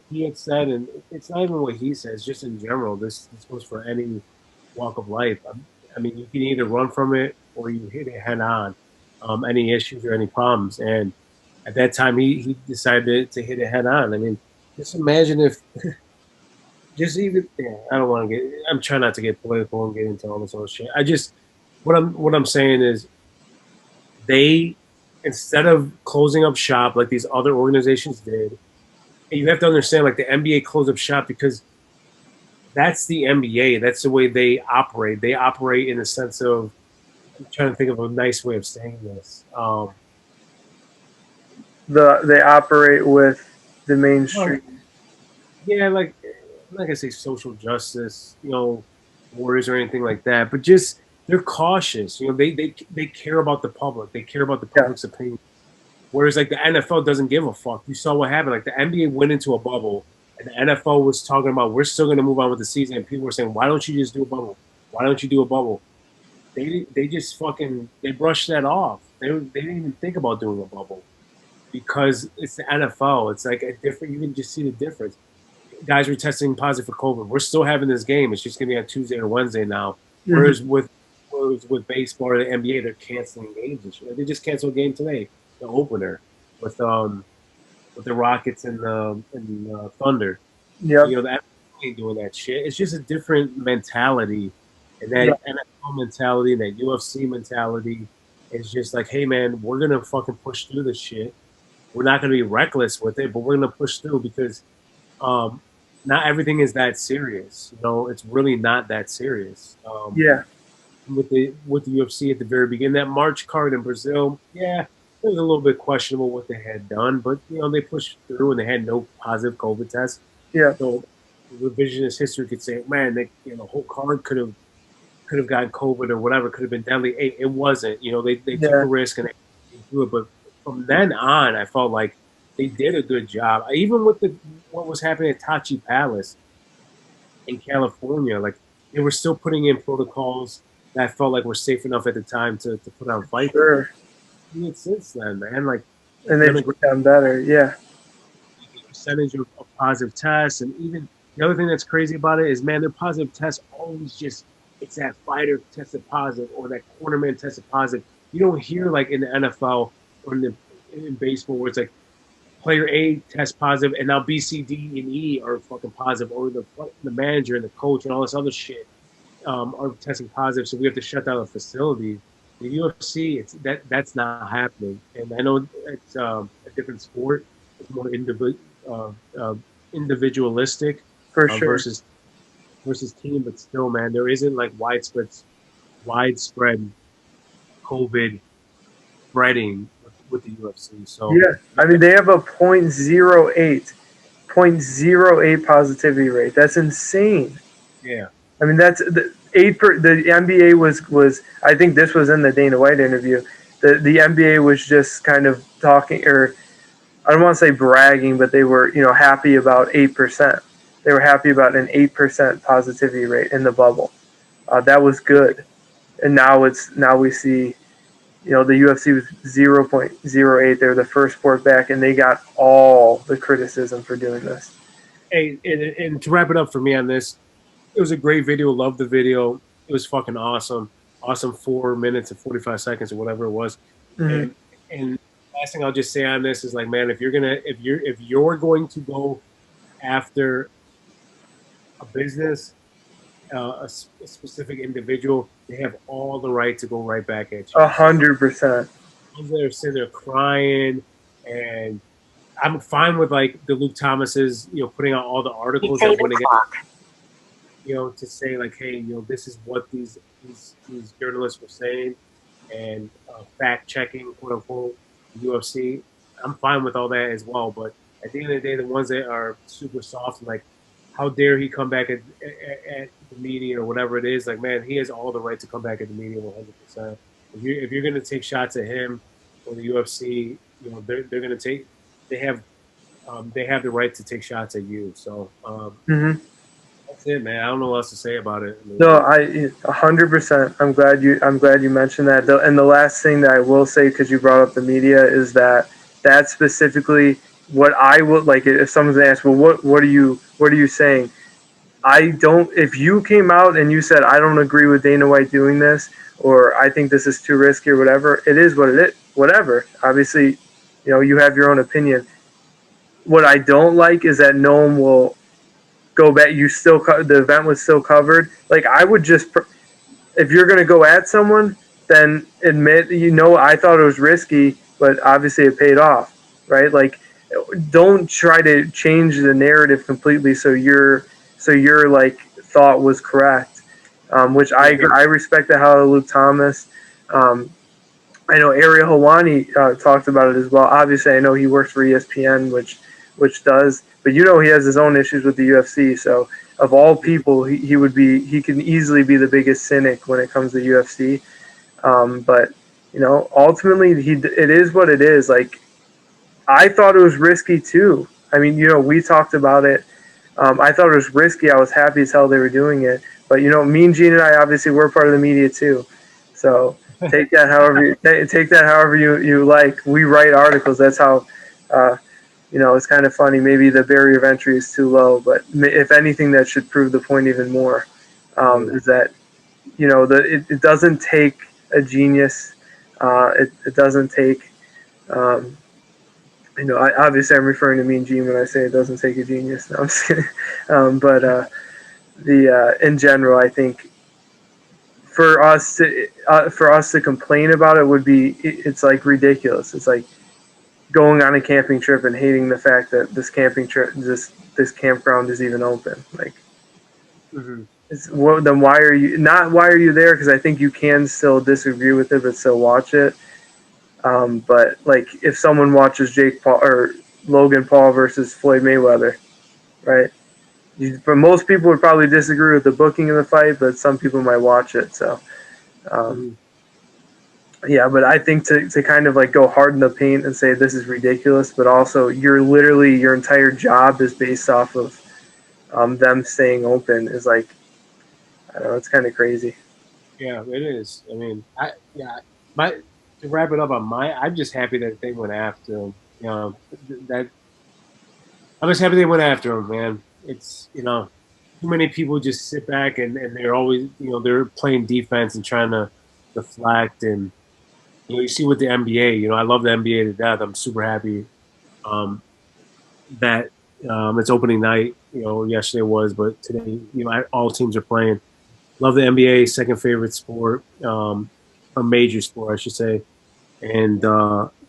Speaker 2: he had said, and it's not even what he says, just in general. This goes for any walk of life. I mean, you can either run from it or you hit it head on. Any issues or any problems, and at that time, he decided to hit it head on. I mean, just imagine if, just even, yeah, I don't want to get. I'm trying not to get political and get into all this other shit. I just, what I'm saying is, they, instead of closing up shop like these other organizations did, and you have to understand, like the NBA closed up shop because that's the NBA. That's the way they operate. They operate in the sense of, I'm trying to think of a nice way of saying this.
Speaker 1: They operate with the mainstream.
Speaker 2: Yeah, like I'm not gonna say social justice, wars or anything like that, but just they're cautious. They care about the public. They care about the public's opinion. Whereas like the NFL doesn't give a fuck. You saw what happened. Like the NBA went into a bubble, and the NFL was talking about we're still going to move on with the season. And people were saying, why don't you just do a bubble? Why don't you do a bubble? They just fucking they brushed that off. They didn't even think about doing a bubble because it's the NFL. It's like a different. You can just see the difference. Guys were testing positive for COVID. We're still having this game. It's just going to be on Tuesday or Wednesday now. Whereas with baseball or the NBA, they're canceling games and shit. They just canceled a game today, the opener with the Rockets and the Thunder.
Speaker 1: Yep.
Speaker 2: That ain't doing that shit. It's just a different mentality, and that NFL mentality and that UFC mentality is just like, hey man, we're gonna fucking push through this shit. We're not gonna be reckless with it, but we're gonna push through because not everything is that serious. It's really not that serious. With the UFC at the very beginning, that March card in Brazil, yeah, it was a little bit questionable what they had done, but they pushed through and they had no positive COVID tests.
Speaker 1: Yeah.
Speaker 2: So revisionist history could say, man, the whole card could have gotten COVID or whatever, could have been deadly. It wasn't. They took a risk and they threw it. But from then on, I felt like they did a good job. Even with what was happening at Tachi Palace in California, like they were still putting in protocols that I felt like were safe enough at the time to put on fights.
Speaker 1: Sure.
Speaker 2: And since then, man, like,
Speaker 1: And they've done better. Yeah.
Speaker 2: The percentage of positive tests, and even the other thing that's crazy about it is, man, their positive tests always just, it's that fighter tested positive or that cornerman tested positive. You don't hear like in the NFL or in baseball where it's like player A test positive and now B, C, D, and E are fucking positive, or the manager and the coach and all this other shit are testing positive, so we have to shut down the facility. The UFC, that's not happening, and I know it's a different sport. It's more individualistic
Speaker 1: For sure.
Speaker 2: versus team, but still, man, there isn't like widespread COVID spreading with the UFC. So
Speaker 1: yeah, I mean they have a 0.08 positivity rate. That's insane.
Speaker 2: Yeah.
Speaker 1: I mean that's the the NBA was I think this was in the Dana White interview. The NBA was just kind of talking, or I don't want to say bragging, but they were happy about 8%. They were happy about an 8% positivity rate in the bubble. That was good, and now we see. The UFC was 0.08. They were the first sport back, and they got all the criticism for doing this.
Speaker 2: Hey, and to wrap it up for me on this, it was a great video. Loved the video. It was fucking awesome. Awesome 4 minutes and 45 seconds or whatever it was.
Speaker 1: Mm-hmm.
Speaker 2: And last thing I'll just say on this is like, man, if you're going to go after a business, a specific individual, they have all the right to go right back at you.
Speaker 1: 100%.
Speaker 2: They're sitting there crying, and I'm fine with like the Luke Thomases, putting out all the articals that when they get. to say like, hey, this is what these journalists were saying, and fact checking, quote unquote, UFC. I'm fine with all that as well. But at the end of the day, the ones that are super soft, like, how dare he come back at the media or whatever it is? Like, man, he has all the right to come back at the media 100%. If you're going to take shots at him or the UFC, they're going to take. They have they have the right to take shots at you. So
Speaker 1: Hmm.
Speaker 2: that's it, man. I don't know what else to say about it. I mean,
Speaker 1: No, 100%. I'm glad you mentioned that. And the last thing that I will say, because you brought up the media, is that that's specifically what I would like. If someone's asked, well, what are you saying? I don't. If you came out and you said I don't agree with Dana White doing this, or I think this is too risky, or whatever, it is what it is. Whatever. Obviously, you have your own opinion. What I don't like is that no one will go back. The event was still covered. Like, I would just, if you're gonna go at someone, then admit, I thought it was risky, but obviously it paid off, right? Like, don't try to change the narrative completely so your like thought was correct. Which I respect the hell out of Luke Thomas. I know Ariel Helwani talked about it as well. Obviously, I know he works for ESPN, which does, but he has his own issues with the UFC. So, of all people, he can easily be the biggest cynic when it comes to UFC. But ultimately, it is what it is. Like, I thought it was risky too. I mean, we talked about it. I thought it was risky. I was happy as hell they were doing it. But me and Gene and I obviously were part of the media too. So take that however you like. We write articles. That's how. It's kind of funny. Maybe the barrier of entry is too low, but if anything, that should prove the point even more. Is that it doesn't take a genius. It doesn't take. Um, obviously I'm referring to Mean Gene when I say it doesn't take a genius. No, I'm just kidding. But in general, I think for us to complain about it would be it's like ridiculous. It's like going on a camping trip and hating the fact that this camping trip this campground is even open. Like,
Speaker 2: mm-hmm.
Speaker 1: then why are you there? Because I think you can still disagree with it, but still watch it. But like, if someone watches Jake Paul or Logan Paul versus Floyd Mayweather, right? For most people would probably disagree with the booking of the fight, but some people might watch it. So,
Speaker 2: Mm-hmm.
Speaker 1: yeah, but I think to kind of like go hard in the paint and say this is ridiculous, but also your entire job is based off of them staying open is like, I don't know, it's kind of crazy.
Speaker 2: Yeah, it is. I mean, my to wrap it up on I'm just happy that they went after him. That I'm just happy they went after him, man. It's too many people just sit back and they're always they're playing defense and trying to deflect, and you see with the NBA. I love the NBA to death. I'm super happy that it's opening night. Yesterday was, but today all teams are playing. Love the NBA, second favorite sport, a major sport, I should say. And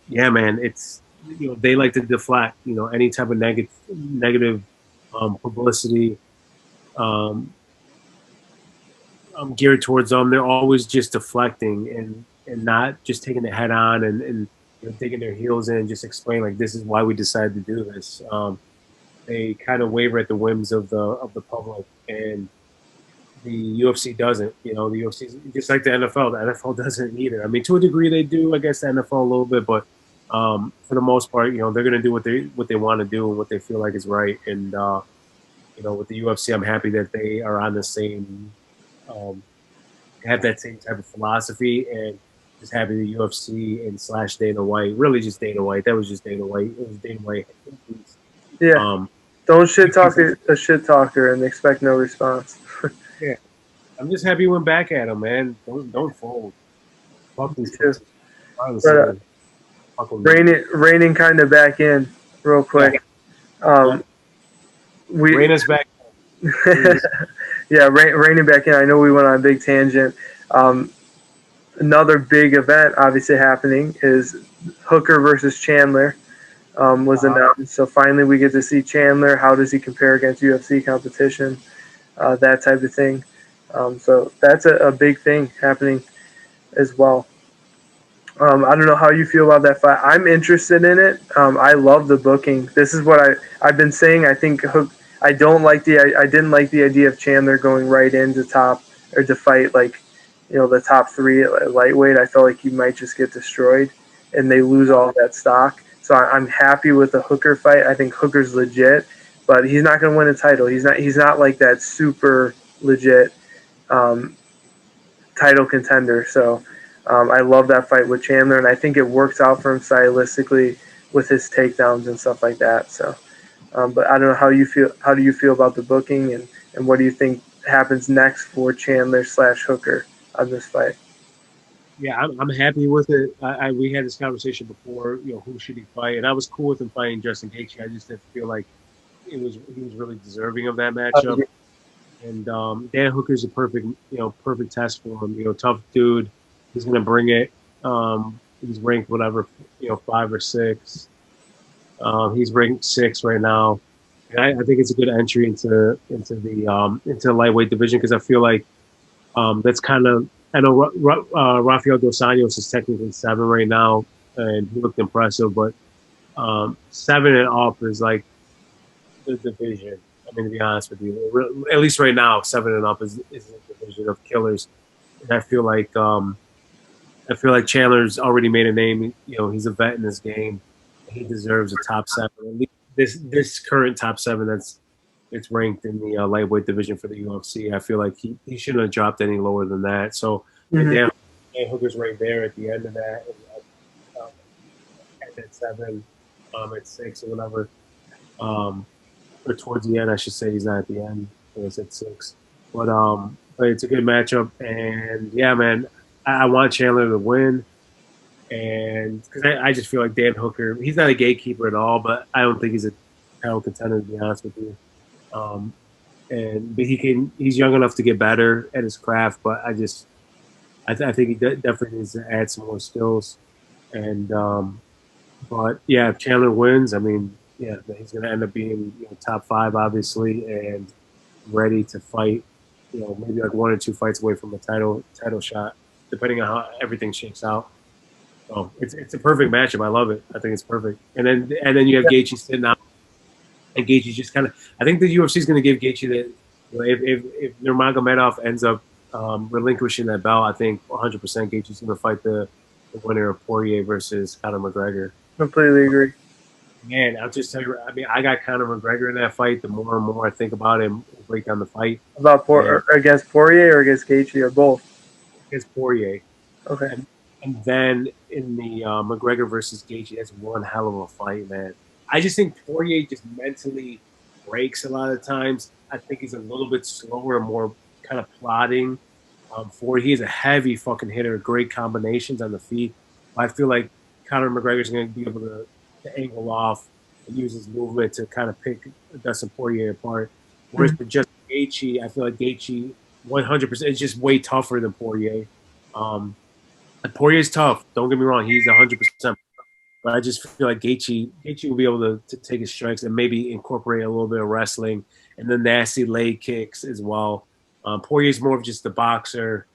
Speaker 2: yeah, man, it's they like to deflect. Any type of negative publicity geared towards them. They're always just deflecting and not just taking it head on and digging their heels in. Just explain like this is why we decided to do this. They kind of waver at the whims of the public, and the UFC doesn't. The UFC just like the NFL. The NFL doesn't either. I mean, to a degree, they do. I guess the NFL a little bit, but for the most part, they're going to do what they want to do and what they feel like is right. And with the UFC, I'm happy that they are on the same, have that same type of philosophy, and just happy the UFC and / Dana White, really just Dana White. That was just Dana White. It was Dana White.
Speaker 1: Yeah. Don't shit talk a shit talker and expect no response.
Speaker 2: Yeah. I'm just happy you went back at him, man. Don't fold. Fuck these
Speaker 1: But reining kind of back in real quick.
Speaker 2: Rein us back.
Speaker 1: Yeah, reining back in. I know we went on a big tangent. Another big event obviously happening is Hooker versus Chandler was announced. So finally we get to see Chandler. How does he compare against UFC competition? that type of thing. So that's a big thing happening as well. I don't know how you feel about that fight. I'm interested in it. I love the booking. This is what I've been saying. I think Hook. I don't like I didn't like the idea of Chandler going right into top or to fight like, the top three at lightweight. I felt like he might just get destroyed, and they lose all that stock. So I'm happy with the Hooker fight. I think Hooker's legit, but he's not going to win a title. He's not. He's not like that super legit um, title contender. So I love that fight with Chandler, and I think it works out for him stylistically with his takedowns and stuff like that. So, but I don't know how you feel. How do you feel about the booking, and what do you think happens next for Chandler / Hooker on this fight?
Speaker 2: Yeah, I'm happy with it. We had this conversation before, who should he fight, and I was cool with him fighting Justin Gaethje. I just didn't feel like he was really deserving of that matchup. And Dan Hooker's a perfect test for him. Tough dude. He's gonna bring it. He's ranked whatever, 5 or 6. He's ranked 6 right now, and I think it's a good entry into the lightweight division because I feel like that's kind of. I know Rafael Dos Anjos is technically 7 right now, and he looked impressive, but 7 and up is like the division. I mean, to be honest with you, at least right now, 7 and up is a division of killers. And I feel like Chandler's already made a name. He's a vet in this game. He deserves a top 7. At least this current top 7 it's ranked in the lightweight division for the UFC. I feel like he shouldn't have dropped any lower than that. So Dan Hooker's right there at the end of that, at 7, at 6 or whatever. Or towards the end, I should say. He's not at the end. It's at 6. But it's a good matchup, and yeah, man, I want Chandler to win, and because I just feel like Dan Hooker, he's not a gatekeeper at all, but I don't think he's a title contender, to be honest with you. But he's young enough to get better at his craft, but I think he definitely needs to add some more skills. And but yeah, if Chandler wins, I mean, yeah, he's going to end up being top 5, obviously, and ready to fight. Maybe like 1 or 2 fights away from a title shot, depending on how everything shakes out. So it's a perfect matchup. I love it. I think it's perfect. And then you have Gaethje sitting out. And Gaethje just kind of, I think the UFC is going to give Gaethje that. If Nurmagomedov ends up relinquishing that belt, I think 100% Gaethje's going to fight the winner of Poirier versus Conor McGregor.
Speaker 1: Completely agree.
Speaker 2: Man, I'll just tell you. I mean, I got Conor McGregor in that fight. The more and more I think about him, break down the fight.
Speaker 1: About against Poirier or against Gaethje or both?
Speaker 2: Against Poirier.
Speaker 1: Okay.
Speaker 2: And then in the McGregor versus Gaethje, that's one hell of a fight, man. I just think Poirier just mentally breaks a lot of times. I think he's a little bit slower and more kind of plodding. He's a heavy fucking hitter, great combinations on the feet. I feel like Conor McGregor's going to be able to angle off and use his movement to kind of pick Dustin Poirier apart. Whereas for just Gaethje, I feel like Gaethje 100% is just way tougher than Poirier. Poirier's tough. Don't get me wrong; he's 100%. But I just feel like Gaethje will be able to take his strikes and maybe incorporate a little bit of wrestling and the nasty leg kicks as well. Poirier's more of just the boxer.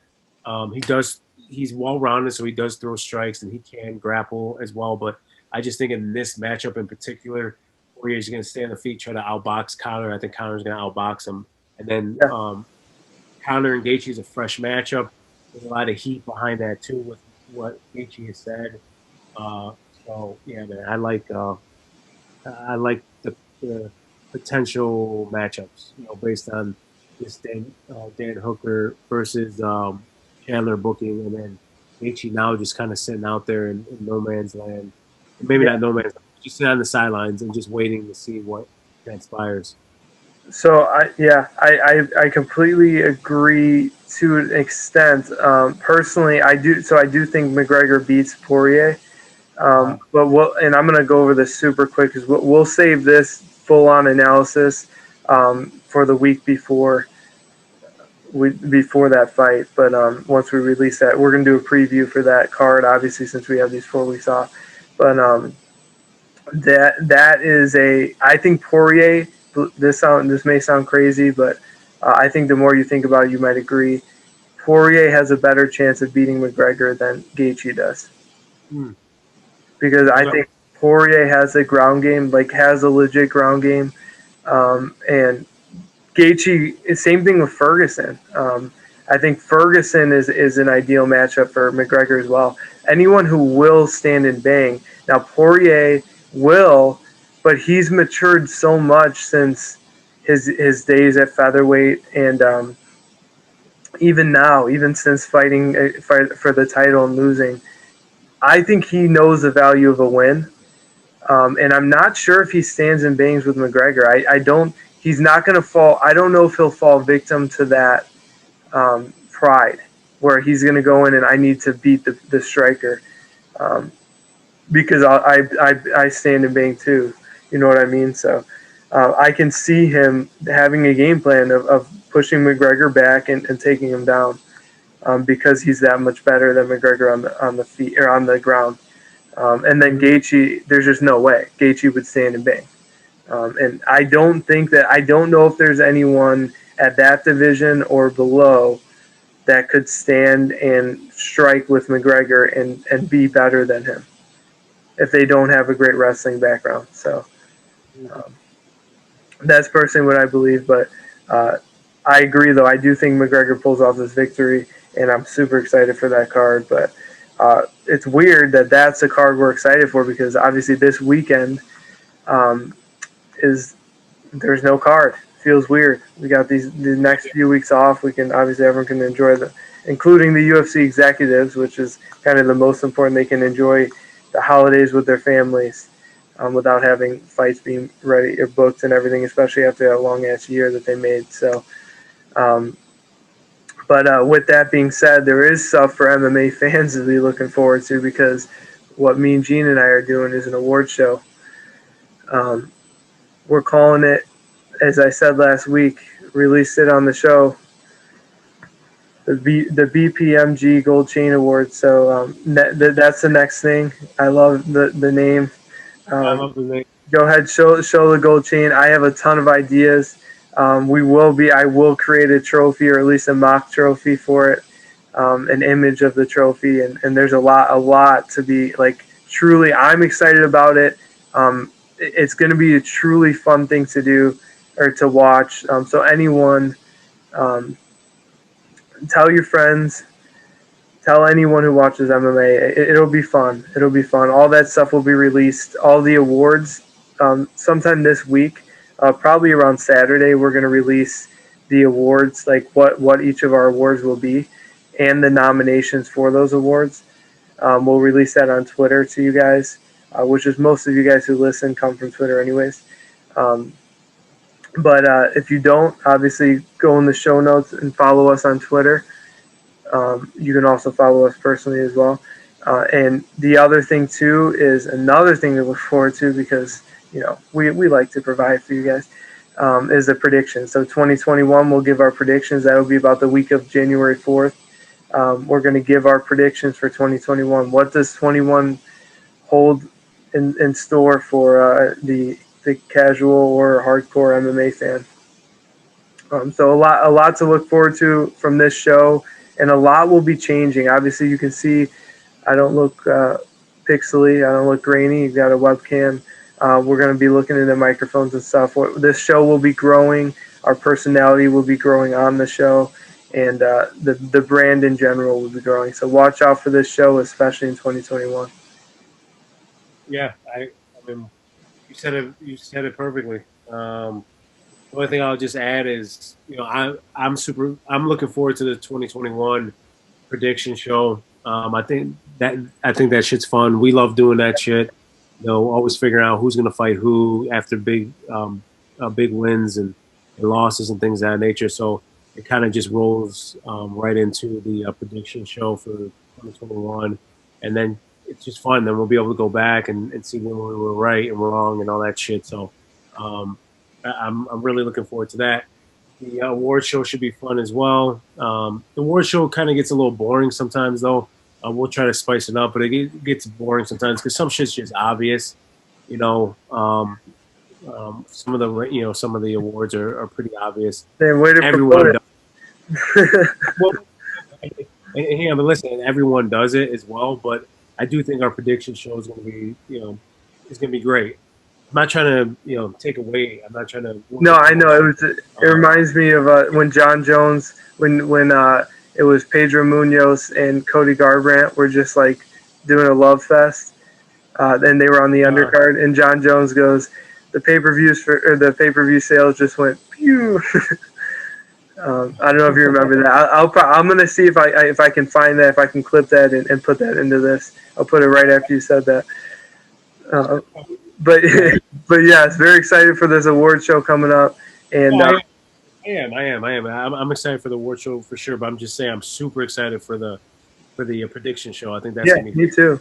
Speaker 2: He's well-rounded, so he does throw strikes and he can grapple as well. But I just think in this matchup in particular, Poirier's going to stay on the feet, try to outbox Conor. I think Conor's going to outbox him. And then Conor and Gaethje is a fresh matchup. There's a lot of heat behind that too with what Gaethje has said. So yeah, man, I like the potential matchups, based on this Dan Hooker versus Chandler booking, and then Gaethje now just kind of sitting out there in no man's land. Maybe not no man's land, just sitting on the sidelines and just waiting to see what transpires.
Speaker 1: So I completely agree to an extent. Personally, I do think McGregor beats Poirier. But and I'm gonna go over this super quick because we'll save this full-on analysis for the week before that fight. But once we release that, we're gonna do a preview for that card. Obviously, since we have these 4 weeks off. But that is I think Poirier. This may sound crazy, but I think the more you think about it, you might agree. Poirier has a better chance of beating McGregor than Gaethje does,
Speaker 2: Hmm.
Speaker 1: because I
Speaker 2: Well,
Speaker 1: think Poirier has a ground game, like has a legit ground game, and Gaethje. Same thing with Ferguson. I think Ferguson is an ideal matchup for McGregor as well. Anyone who will stand and bang. Now Poirier will, but he's matured so much since his days at featherweight, and even now, even since fighting for the title and losing, I think he knows the value of a win. And I'm not sure if he stands and bangs with McGregor. I don't. He's not going to fall. I don't know if he'll fall victim to that pride, where he's going to go in and I need to beat the striker, um, because I stand and bang too. You know what I mean? So I can see him having a game plan of pushing McGregor back and taking him down, because he's that much better than McGregor on the feet or on the ground. And then Gaethje, there's just no way Gaethje would stand and bang. And I don't know if there's anyone at that division or below that could stand and strike with McGregor and be better than him if they don't have a great wrestling background. So um, that's personally what I believe. But uh, I agree, though. I do think McGregor pulls off this victory, and I'm super excited for that card. But it's weird that that's a card we're excited for, because obviously this weekend um, is there's no card. Feels weird. We got the next few weeks off. We can obviously everyone can enjoy including the UFC executives, which is kind of the most important. They can enjoy the holidays with their families, without having fights being ready or booked and everything, especially after that long ass year that they made. So, um, but with that being said, there is stuff for MMA fans to be looking forward to, because what me and Gene and I are doing is an award show. Um, we're calling it, as I said last week, released it on the show, the BPMG Gold Chain Awards. So that's the next thing. I love the name.
Speaker 2: I
Speaker 1: Um,
Speaker 2: love the name.
Speaker 1: Go ahead, show the gold chain. I have a ton of ideas. I will create a trophy, or at least a mock trophy for it, an image of the trophy, and there's a lot to be like. Truly, I'm excited about it. It's going to be a truly fun thing to do or to watch. So anyone, um, tell your friends, tell anyone who watches MMA. It'll be fun. It'll be fun. All that stuff will be released. All the awards, sometime this week, probably around Saturday. We're going to release the awards, like what each of our awards will be, and the nominations for those awards. We'll release that on Twitter to you guys, which is most of you guys who listen come from Twitter, anyways. Um, but if you don't, obviously go in the show notes and follow us on Twitter. You can also follow us personally as well. And the other thing too is another thing to look forward to, because we like to provide for you guys, is the predictions. So 2021, we'll give our predictions. That'll be about the week of January 4th. We're going to give our predictions for 2021. What does 21 hold in store for the casual or hardcore MMA fan? So a lot to look forward to from this show, and a lot will be changing. Obviously, you can see I don't look pixely, I don't look grainy. You've got a webcam. We're going to be looking into microphones and stuff. This show will be growing. Our personality will be growing on the show, and the brand in general will be growing. So watch out for this show, especially in 2021.
Speaker 2: Yeah, I mean, you said it perfectly. The only thing I'll just add is, I'm looking forward to the 2021 prediction show. I think that shit's fun. We love doing that shit. Always figuring out who's gonna fight who after big wins and losses and things of that nature. So it kind of just rolls right into the prediction show for 2021, and then it's just fun. Then we'll be able to go back and see when we were right and wrong and all that shit. So I'm really looking forward to that. The award show should be fun as well. The award show kind of gets a little boring sometimes, though. We'll try to spice it up, but it gets boring sometimes because some shit's just obvious. You know, Some of the awards are pretty obvious.
Speaker 1: Damn, way to promote
Speaker 2: Everyone
Speaker 1: it.
Speaker 2: does. Well, yeah, but listen, everyone does it as well. But I do think our prediction show is going to be, it's going to be great. I'm not trying to, take away. I'm not trying to.
Speaker 1: No, I know it reminds me of when John Jones, when it was Pedro Munoz and Cody Garbrandt were just like doing a love fest. Then they were on the undercard, and John Jones goes, the the pay-per-view sales just went pew. I don't know if you remember that. I'm gonna see if I can find that, if I can clip that and put that into this. I'll put it right after you said that. But but yeah, it's very excited for this award show coming up, and
Speaker 2: I am. I'm excited for the award show for sure. But I'm just saying, I'm super excited for the prediction show. I think that's gonna be
Speaker 1: me
Speaker 2: great.
Speaker 1: too.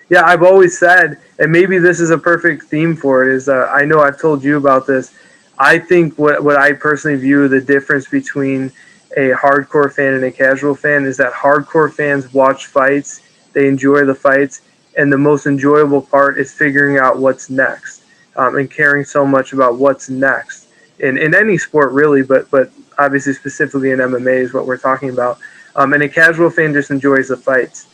Speaker 1: Yeah, I've always said, and maybe this is a perfect theme for it. Is I know I've told you about this. I think what I personally view the difference between a hardcore fan and a casual fan is that hardcore fans watch fights, they enjoy the fights, and the most enjoyable part is figuring out what's next, and caring so much about what's next in any sport really, but obviously specifically in MMA is what we're talking about. And a casual fan just enjoys the fights.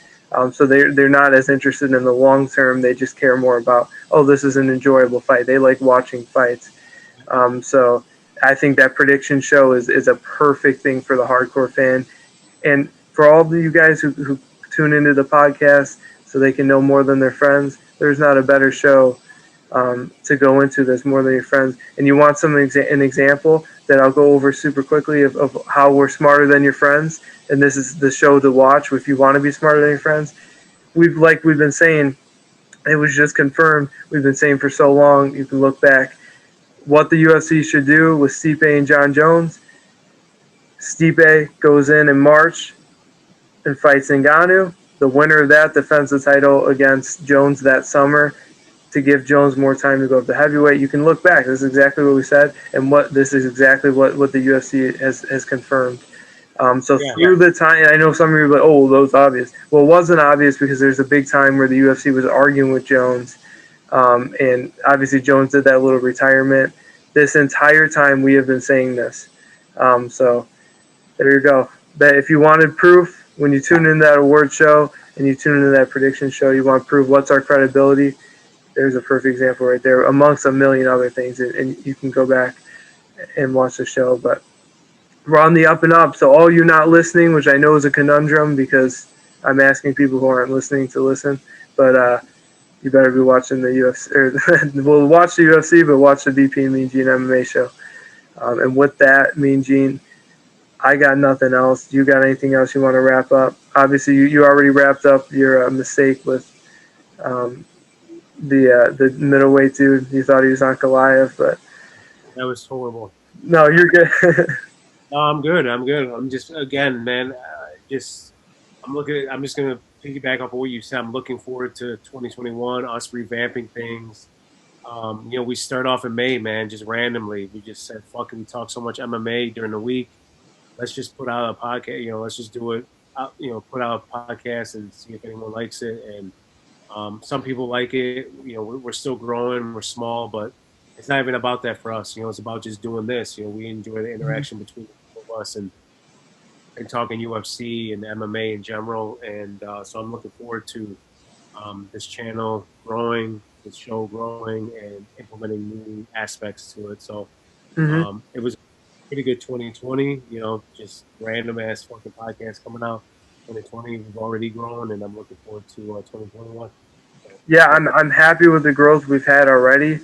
Speaker 1: So they're not as interested in the long term. They just care more about, oh, this is an enjoyable fight. They like watching fights. So I think that prediction show is a perfect thing for the hardcore fan. And for all of you guys who tune into the podcast so they can know more than their friends, there's not a better show to go into that's more than your friends. And you want an example that I'll go over super quickly of how we're smarter than your friends. And this is the show to watch if you want to be smarter than your friends. We've been saying, it was just confirmed. We've been saying for so long. You can look back what the UFC should do with Stipe and John Jones. Stipe goes in March and fights Ngannou. The winner of that defends the title against Jones that summer to give Jones more time to go up to heavyweight. You can look back. This is exactly what we said, and this is exactly what the UFC has confirmed. Through the time, I know some of you are like, oh, that was obvious. Well, it wasn't obvious because there's a big time where the UFC was arguing with Jones, and obviously Jones did that little retirement. This entire time we have been saying this. So there you go. But if you wanted proof, when you tune in that award show and you tune into that prediction show, you want proof what's our credibility. There's a perfect example right there, amongst a million other things, and you can go back and watch the show. But we're on the up and up, so all you not listening, which I know is a conundrum because I'm asking people who aren't listening to listen, but you better be watching the UFC, or we'll watch the UFC, but watch the BPMG MMA show. And with that, Mean Gene, I got nothing else. You got anything else you want to wrap up? Obviously, you already wrapped up your mistake with the middleweight dude. You thought he was on Goliath, but
Speaker 2: that was horrible.
Speaker 1: No, you're good.
Speaker 2: No, I'm good. I'm just, again, man, I'm just gonna piggyback off of what you said. I'm looking forward to 2021, us revamping things. We start off in May, man, just randomly. We just said, fuck it, we talk so much MMA during the week. Let's just put out a podcast. Let's just do it. Put out a podcast and see if anyone likes it. And some people like it. We're still growing. We're small, but it's not even about that for us. It's about just doing this. We enjoy the interaction between us and talking UFC and MMA in general. And so I'm looking forward to this channel growing, this show growing, and implementing new aspects to it. So it was pretty good 2020, just random ass fucking podcasts coming out. 2020, we've already grown, and I'm looking forward to 2021.
Speaker 1: Yeah, I'm happy with the growth we've had already.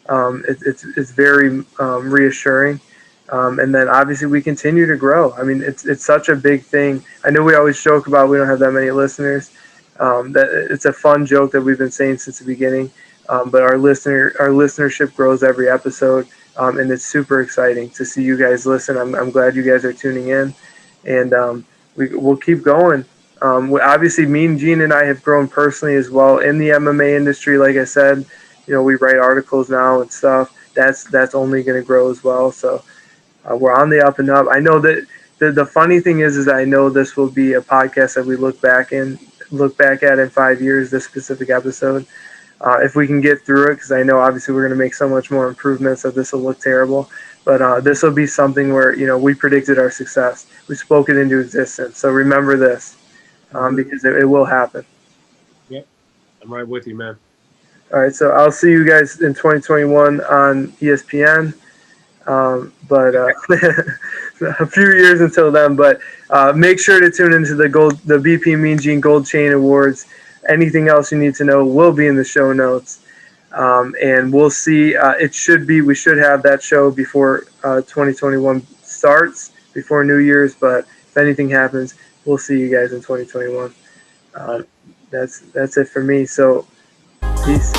Speaker 1: It's very reassuring, and then obviously we continue to grow. I mean, it's such a big thing. I know we always joke about we don't have that many listeners. That it's a fun joke that we've been saying since the beginning. But our listenership grows every episode. And it's super exciting to see you guys listen. I'm glad you guys are tuning in, and we'll keep going. Obviously, Mean Gene and I have grown personally as well in the MMA industry. Like I said, we write articles now and stuff. That's only going to grow as well. So we're on the up and up. I know that the funny thing is I know this will be a podcast that we look back at in 5 years. This specific episode. if we can get through it, because I know obviously we're going to make so much more improvements that this will look terrible. But this will be something where, we predicted our success. We spoke it into existence. So remember this, because it will happen.
Speaker 2: Yep, I'm right with you, man.
Speaker 1: All right, so I'll see you guys in 2021 on ESPN. But a few years until then. But make sure to tune into the BPMG Gold Chain Awards. Anything else you need to know will be in the show notes. And we'll see. We should have that show before 2021 starts, before New Year's. But if anything happens, we'll see you guys in 2021. That's it for me. So peace.